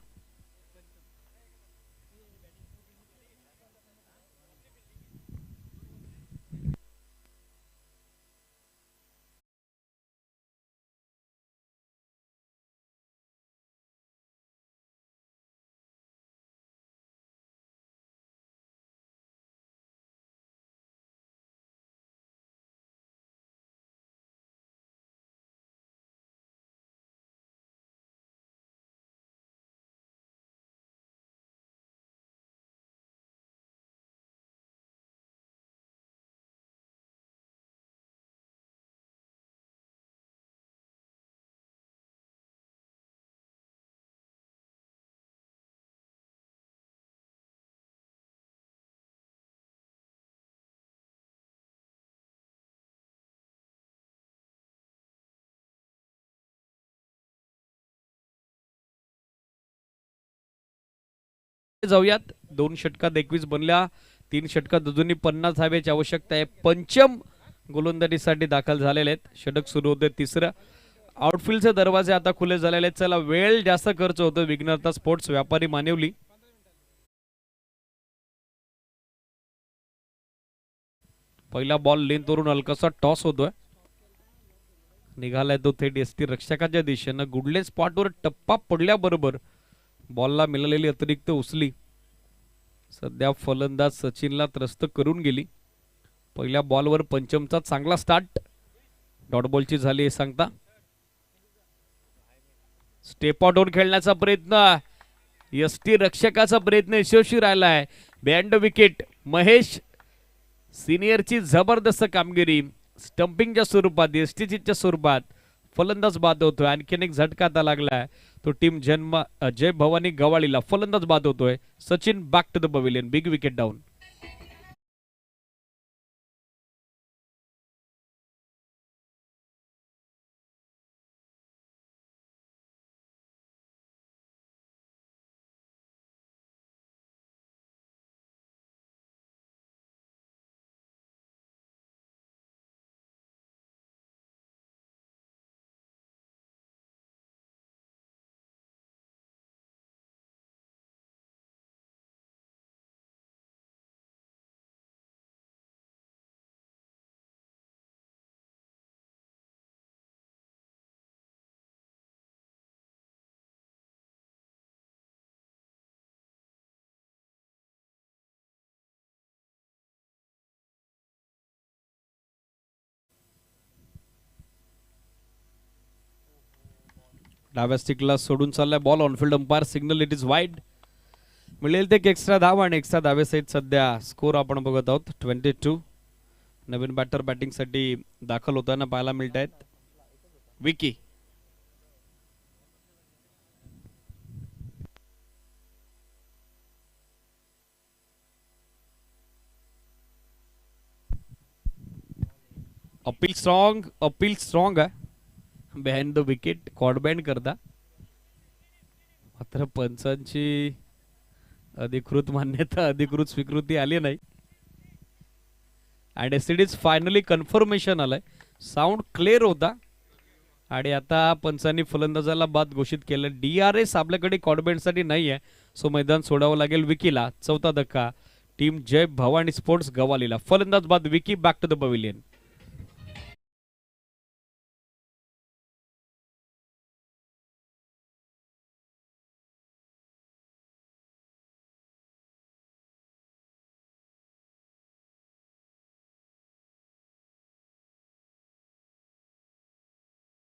जाऊयात. 2 षटकात 21 बनल्या, 3 षटकात अजूनही 50 धावेची आवश्यकता आहे. पंचम गोलंदाजीसाठी दाखल झालेले आहेत. षटक सुरू होते तिसरं. आउटफील्डचे दरवाजे आता खुले झालेले आहेत. चला, वेळ जास्त खर्च होतो. विघ्नहर्ता स्पोर्ट्स व्यापारी मानिवली. पहिला बॉल लेंथवरून हलकासा टॉस होतोय. निघालाय तो थेट एसटी रक्षकाच्या दिशेनं. गुडले स्पॉटवर टप्पा पडल्याबरोबर बॉलला मिळालेली अतिरिक्त उचली सध्या फलंदाज सचिनला त्रस्त करून गेली. पहिल्या बॉलवर पंचमचा चांगला स्टार्ट. डॉट बॉलची झाली हे सांगता. स्टेप आउट खेळण्याचा प्रयत्न. एसटी रक्षकाचा प्रयत्न यशस्वी राहिलाय. Band wicket. महेश सिनियरची जबरदस्त कामगिरी. स्टंपिंगच्या स्वरूपात, एसटीच्या स्वरूपात फलंदाज बाद होतोय. आणखीन एक झटका आता लागलाय. तो टीम जय भवानी गवाळीला फलंदाज बाद होतोय. Sachin back to the pavilion. Big wicket down. डाव्या स्टिकला सोडून चाललाय ball. On field umpire signal it is wide. मिळेल ते एक्स्ट्रा धाव आणि एक्स्ट्रा धावेसहित सध्या स्कोर आपण बघत आहोत 22. नवीन बॅटर बॅटिंगसाठी दाखल होताना पाहायला मिळत आहेत. विकी अपील स्ट्रॉंग आहे behind the wicket. Caught behind करता मात्र पंचांची अधिकृत मान्यता, अधिकृत स्वीकृती आली नाही. आणि इट इज फायनली कन्फर्मेशन आलंय. साऊंड क्लिअर होता आणि आता पंचांनी फलंदाजाला बाद घोषित केलं. DRS आपल्याकडे कॉर्डबँडसाठी नाही आहे, सो मैदान सोडावं लागेल विकीला. चौथा धक्का टीम जय भवानी स्पोर्ट्स गवालीला. फलंदाज बाद Vicky. Back to the pavilion.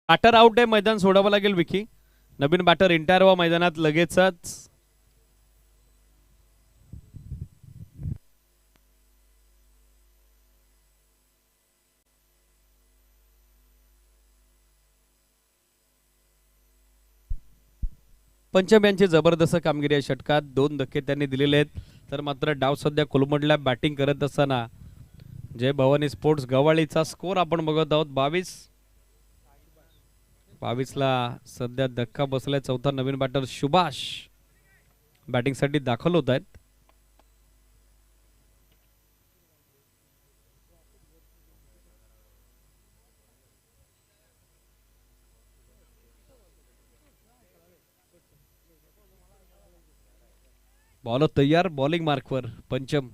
Batter out आहे. मैदान सोडावं लागेल विकी. नवीन बॅटर एंटायर व्हा मैदानात लगेचच. पंचम यांची जबरदस्त कामगिरी या षटकात. 2 धक्के त्यांनी दिलेले आहेत. तर मात्र डाव सध्या कोलमडला. बॅटिंग करत असताना जय भवानी स्पोर्ट्स गवाळीचा स्कोर आपण बघत आहोत 22 ला सध्या धक्का बसलाय. चौथा नवीन बॅटर सुभाष बॅटिंगसाठी दाखल होत आहेत. बॉलर तयार. बॉलिंग मार्कवर पंचम.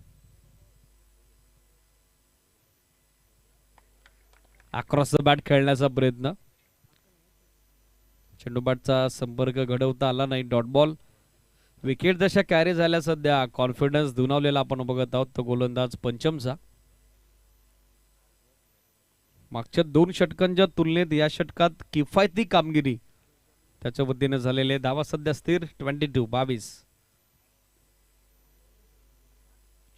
अक्रॉस द बॅट खेळण्याचा प्रयत्न. चेंडू बॅटचा संपर्क घडवता आला नाही. Dot ball. विकेट जशा कॅरी झाल्या सध्या कॉन्फिडन्स दुणावलेला आपण बघत आहोत तो गोलंदाज पंचमचा. मागच्या 2 षटकांच्या तुलनेत या षटकात किफायती कामगिरी त्याच्या वतीने झालेले. धावा सध्या स्थिर 22.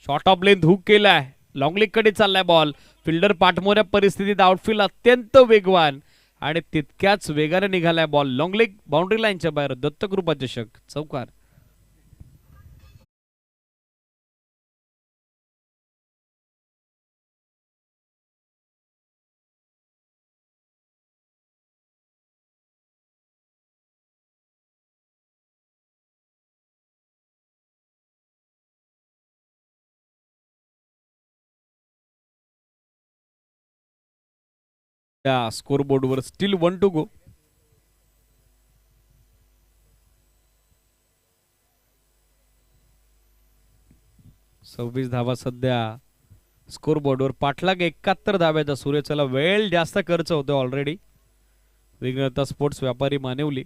शॉर्ट ऑफ लेंथ हुक केलाय. लॉंग लेग कडे चाललाय बॉल. फिल्डर पाठमोऱ्या परिस्थितीत. आउटफील्ड अत्यंत वेगवान आणि तितक्याच वेगाने निघालाय बॉल. लॉंग लेग बाउंड्री लाईनच्या बाहेर. दत्तकृपा चषक चौकार. त्या स्कोर बोर्डवर स्टील 1 to go. सव्वीस धावा सध्या स्कोर बोर्डवर. पाठलाग 71 धाव्याचा सूर्यचला. वेळ जास्त खर्च होतो ऑलरेडी. विघ्नता स्पोर्ट्स व्यापारी मानिवली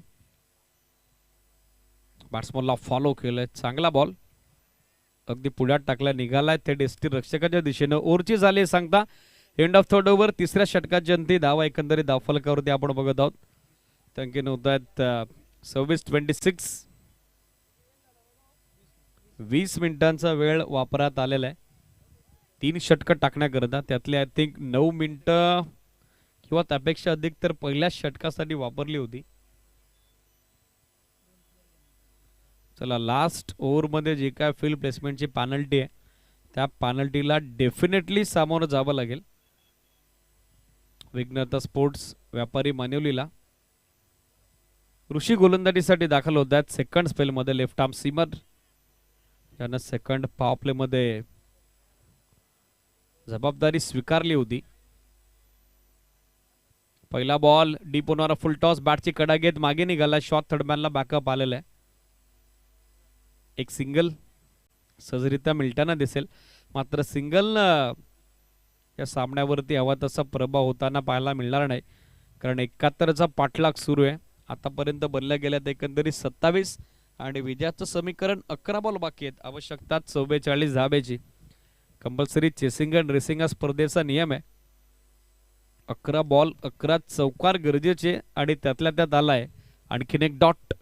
बॅट्समनला फॉलो केलंय. चांगला बॉल अगदी पुढ्यात टाकला. निघालाय थेट एसटी रक्षकाच्या दिशेनं. ओव्हरची झाली सांगता एंड ऑफ थर्ड ओव्हर. तिसऱ्या षटकाची अंती धावा एकंदरीत धावफलकावरती आपण बघत आहोत. अंकीन होत आहेत 26-26. 20 मिनिटांचा वेळ वापरात आलेला आहे 3 षटकं टाकण्याकरता. त्यातले आय थिंक 9 मिनिटं किंवा त्यापेक्षा अधिक तर पहिल्या षटकासाठी वापरली होती. चला लास्ट ओव्हरमध्ये जे काय फील्ड प्लेसमेंटची पॅनल्टी आहे त्या पॅनल्टीला डेफिनेटली सामोरं जावं लागेल विघ्नता स्पोर्ट्स व्यापारी मानिवलीला. ऋषी गोलंदाजीसाठी दाखल होत आहेत सेकंड स्पेलमध्ये. लेफ्ट आर्म सीमर यानं सेकंड पॉवर प्लेमध्ये जबाबदारी स्वीकारली होती. पहिला बॉल डीप होणारा फुल टॉस. बॅटची कडा घेत मागे निघाला. शॉट थर्डमॅनला बॅकअप आलेला आहे. एक सिंगल सहजरित्या मिळताना दिसेल मात्र सिंगल या सामन्यावरती हवा तसा प्रभाव होताना पाहायला मिळणार नाही कारण 71चा पाठलाग सुरू आहे. आतापर्यंत बनल्या गेल्यात एकंदरीत 27 आणि विजयाचं समीकरण 11 बॉल बाकी आहेत. आवश्यकता 44 धाब्याची. कंपल्सरी चेसिंग अँड रेसिंग हा स्पर्धेचा नियम आहे. 11 बॉल 11 चौकार गरजेचे आणि त्यातल्या त्यात आलाय आणखीन एक डॉट.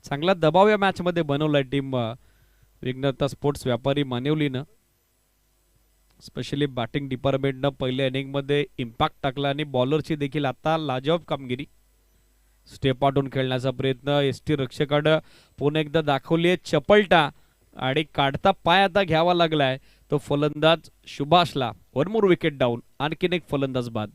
चांगला दबाव या मॅच मध्ये बनवलाय टीम विघ्नता स्पोर्ट्स व्यापारी मानिवलीनं. स्पेशली बॅटिंग डिपार्टमेंटनं पहिल्या इनिंग मध्ये इम्पॅक्ट टाकला आणि बॉलरची देखील आता लाजवाब कामगिरी. स्टेप आउटून खेळण्याचा प्रयत्न एसटी रक्षकानं पुन्हा एकदा दाखवली आहे चपलटा आणि काढता पाय आता घ्यावा लागलाय तो फलंदाज सुभाषला. 1 more विकेट डाऊन. आणखीन एक फलंदाज बाद.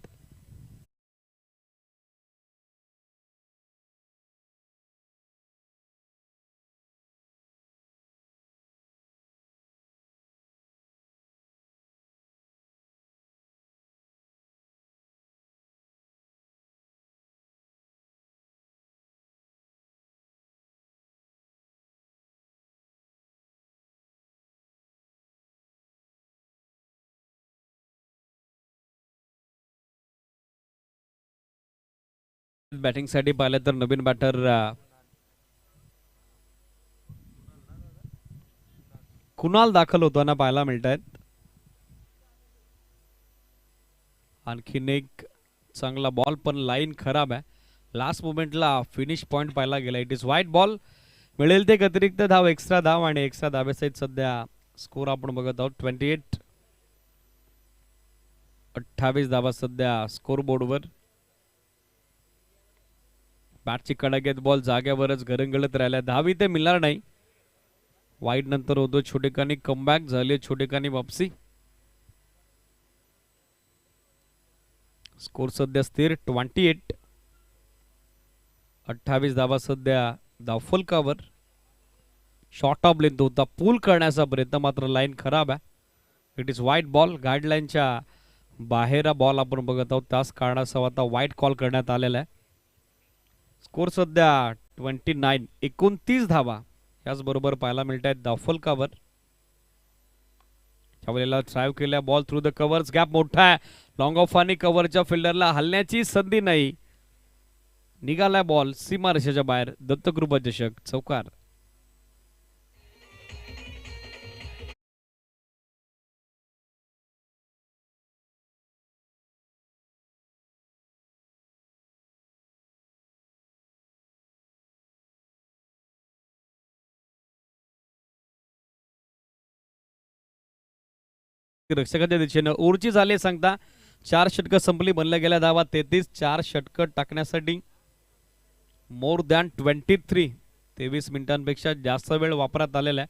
बॅटिंग साठी पाहिलं तर नवीन बॅटर कुणाल दाखल होताना पाहायला मिळत आहेत. आणखीन एक चांगला बॉल पण लाईन खराब आहे. लास्ट मोमेंटला फिनिश पॉइंट पाहायला गेला. It is wide ball. मिळेल ते अतिरिक्त धाव एक्स्ट्रा धाव आणि एक्स्ट्रा धाब्यासहित सध्या स्कोर आपण बघत आहोत 28 धावा सध्या स्कोर बोर्डवर. बॅटची कडा घेत बॉल जाग्यावरच गरंगळत राहिला. धावी ते मिळणार नाही. वाईड नंतर होतो छोटेखानी कमबॅक झाले. छोटेखानी वापसी. स्कोर सध्या स्थिर 28. 28 धावा सध्या धावफलकावर. शॉर्ट ऑफ लेंथ होता पूल करण्याचा प्रयत्न मात्र लाईन खराब आहे. It is wide ball. गाईडलाईनच्या बाहेर बॉल आपण बघत आहोत. त्याच कारणासह आता व्हाईट कॉल करण्यात आलेला आहे. स्कोर सध्या 29. 29 धावा याचबरोबर पाहायला मिळत आहेत धावफलकावर. त्यावेळेला ड्राईव्ह केल्या ball through the covers. Gap मोठा आहे. लॉंग ऑफ आणि कव्हरच्या फिल्डरला हलण्याची संधी नाही. निघालाय बॉल सीमारेषेच्या बाहेर. दत्तकृपा चषक चौकार. रक्षकाच्या दिशेनं ओव्हरची झाली सांगता 4 षटकं संपली. बनल्या गेल्या धावा 33. 4 षटकं टाकण्यासाठी मोर दॅन 23 मिनिटांपेक्षा जास्त वेळ वापरात आलेला आहे.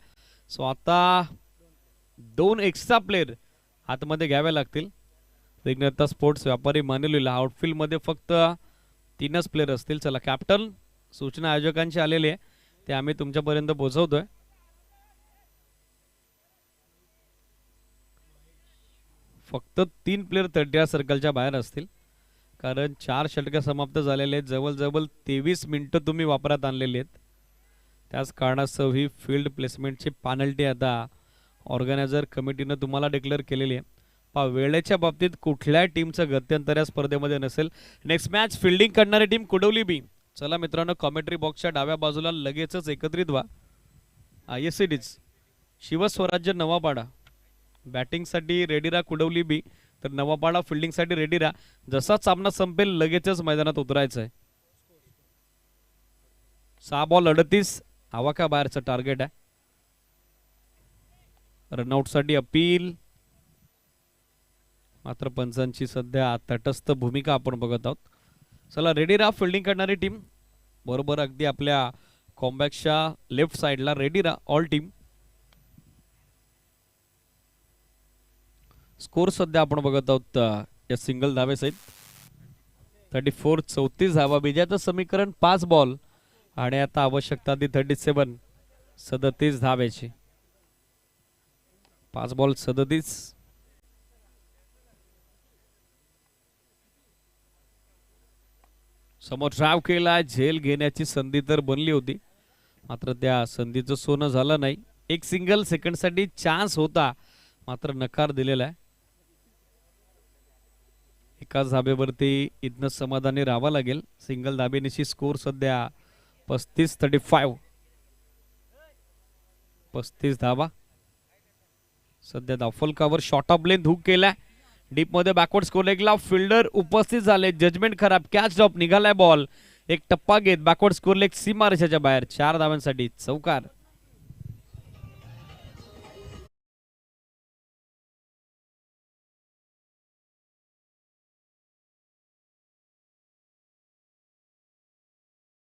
सो आता 2 एक्स्ट्रा प्लेयर आतमध्ये घ्यावे लागतील. विघ्नता स्पोर्ट्स व्यापारी मानिवलीला आउटफील्ड मध्ये फक्त 3च प्लेयर असतील. चला कॅप्टन सूचना आयोजकांची आलेली आहे ते आम्ही तुमच्यापर्यंत पोहोचवतोय. फक्त 3 प्लेयर 30 सर्कलच्या बाहेर असतील. कारण 4 षटकं समाप्त झालेले आहेत. जवळजवळ 23 मिनिटं तुम्ही वापरात आणलेली आहेत. त्याच कारणास्तव ही फील्ड प्लेसमेंटची पेनल्टी आता ऑर्गनायझर कमिटीनं तुम्हाला डिक्लेअर केलेली आहे. पहा वेळेच्या बाबतीत कुठल्या टीमचं गत्यंतर या स्पर्धेमध्ये नसेल. नेक्स्ट मॅच फिल्डिंग करणारी टीम कुडवली बी. चला मित्रांनो, कॉमेंट्री बॉक्सच्या डाव्या बाजूला लगेचच एकत्रित व्हा. ISCDच शिवस्वराज्य नवापाडा बॅटिंगसाठी रेडी राहा कुडवली बी, तर नवापाडा फिल्डिंगसाठी रेडी राहा. जसा सामना संपेल लगेचच मैदानात उतरायचं आहे. 6 बॉल 38 हवा का बाहेरचं टार्गेट आहे. रनआउटसाठी अपील, मात्र पंचांची सध्या तटस्थ भूमिका आपण बघत आहोत. चला रेडी राहा फिल्डिंग करणारी टीम. बरोबर अगदी आपल्या कॉम्बॅक्सच्या लेफ्ट साइडला रेडी राहा ऑल टीम. स्कोर सध्या आपण बघत आहोत या सिंगल धावे सहित 34 34 धावा. विजयाचं समीकरण 5 बॉल आणि आता आवश्यकता ती 37 37 धावेची. 5 बॉल 37. समोर ड्राइव्ह केला, झेल घेण्याची संधी तर बनली होती, मात्र त्या संधीचं सोनं झालं नाही. एक सिंगल सेकंडसाठी चान्स होता, मात्र नकार दिलेला आहे. एकाच धाब्यावरती इथनं समाधानी राहावं लागेल. सिंगल धाबेनिशी स्कोर सध्या 35-35. 35 धावा. सध्या धावफलकावर शॉर्ट ऑफ लेंथ हुक केलाय. डीप मध्ये बॅकवर्ड स्कोर लेगला फिल्डर उपस्थित झाले. जजमेंट खराब. कॅच ड्रॉप निघालाय बॉल. एक टप्पा घेत बॅकवर्ड स्कोर लेग सीमा रेषेच्या बाहेर. 4 धावांसाठी चौकार.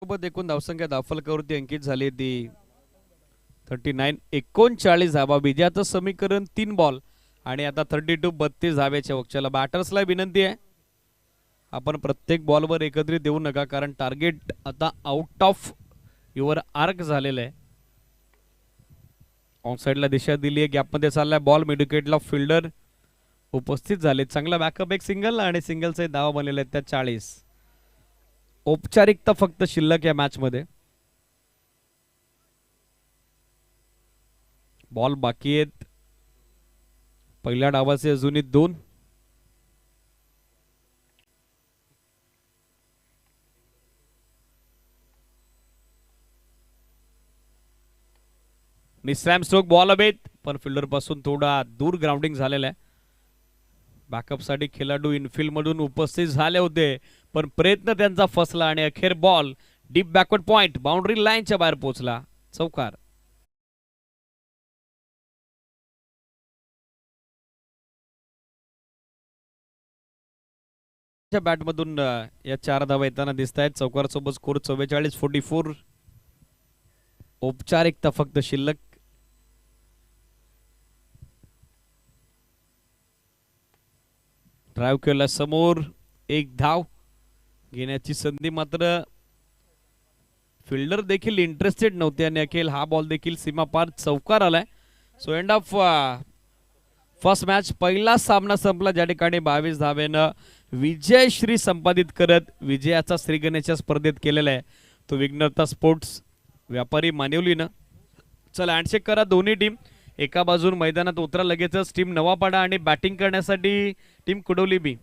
सोबत एकूण धावसंख्या धावफलकावरती अंकित झाली ती 39. 39 धावा. विजयाचं समीकरण 3 बॉल आणि आता 32 32 धाव्याच्या वक्च्याला. बॅटर्सला विनंती आहे, आपण प्रत्येक बॉलवर एकत्रित देऊ नका, कारण टार्गेट आता आउट ऑफ युअर आर्क झालेलं आहे. ऑन साइडला दिशा दिली आहे. गॅपमध्ये चाललाय बॉल. मिड विकेटला फिल्डर उपस्थित झाले. चांगला बॅकअप. एक सिंगल आणि सिंगलचे धावा बनलेले आहेत त्या 40. औपचारिकता फक्त शिल्लक या मॅच मध्ये. बॉल बाकी आहेत. पहिल्या डावाचे अजूनही 2. मिसॅम स्ट्रोक. बॉल हवेत, पण फिल्डर पासून थोडा दूर ग्राउंडिंग झालेला आहे. बॅकअप साठी खेळाडू इनफिल्ड मधून उपस्थित झाले होते, पण प्रयत्न त्यांचा फसला आणि अखेर ball deep backward point boundary लाईनच्या बाहेर पोहोचला. चौकार. बॅटमधून या 4 धावा येताना दिसत आहेत. चौकार सोबत स्कोर 44-44. औपचारिकता फक्त शिल्लक. ड्राइव्ह केला समोर. एक धाव घेण्याची संधी, मात्र फिल्डर देखील इंटरेस्टेड नव्हते आणि अखेर हा बॉल देखील सीमा पार. चौकार आलाय. So end of first match. पहिला सामना संपला, ज्या ठिकाणी 22 धावेनं विजयश्री संपादित करत विजयाचा श्रीगणेशच्या स्पर्धेत केलेला आहे तो विघ्नता स्पोर्ट्स व्यापारी मानिवलीनं. चला हँडशेक करा दोन्ही टीम. एका बाजून मैदानात उतरा लगेचच टीम नवापाडा आणि बॅटिंग करण्यासाठी टीम कुडवली बी.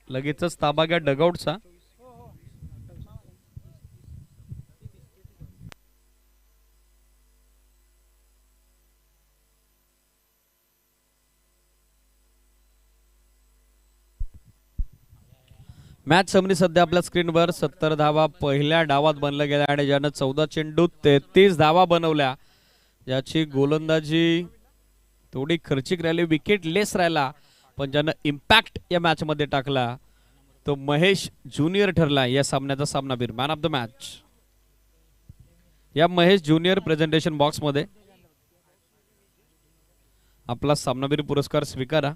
लगेचच ताबा घ्या डगआउटचा. मॅच समरी सध्या आपल्या स्क्रीनवर. 70 धावा पहिल्या डावात बनल्या गेल्या आणि ज्यानं 14 चेंडूत 33 धावा बनवल्या. ज्याची गोलंदाजी थोडी खर्चिक राहिली, विकेट लेस राहिला, पण ज्यानं इम्पॅक्ट या मॅच मध्ये टाकला तो महेश ज्युनियर ठरला या सामन्याचा सामनावीर, मॅन ऑफ द मॅच. या महेश ज्युनियर प्रेझेंटेशन बॉक्स मध्ये आपला सामनावीर पुरस्कार स्वीकारा.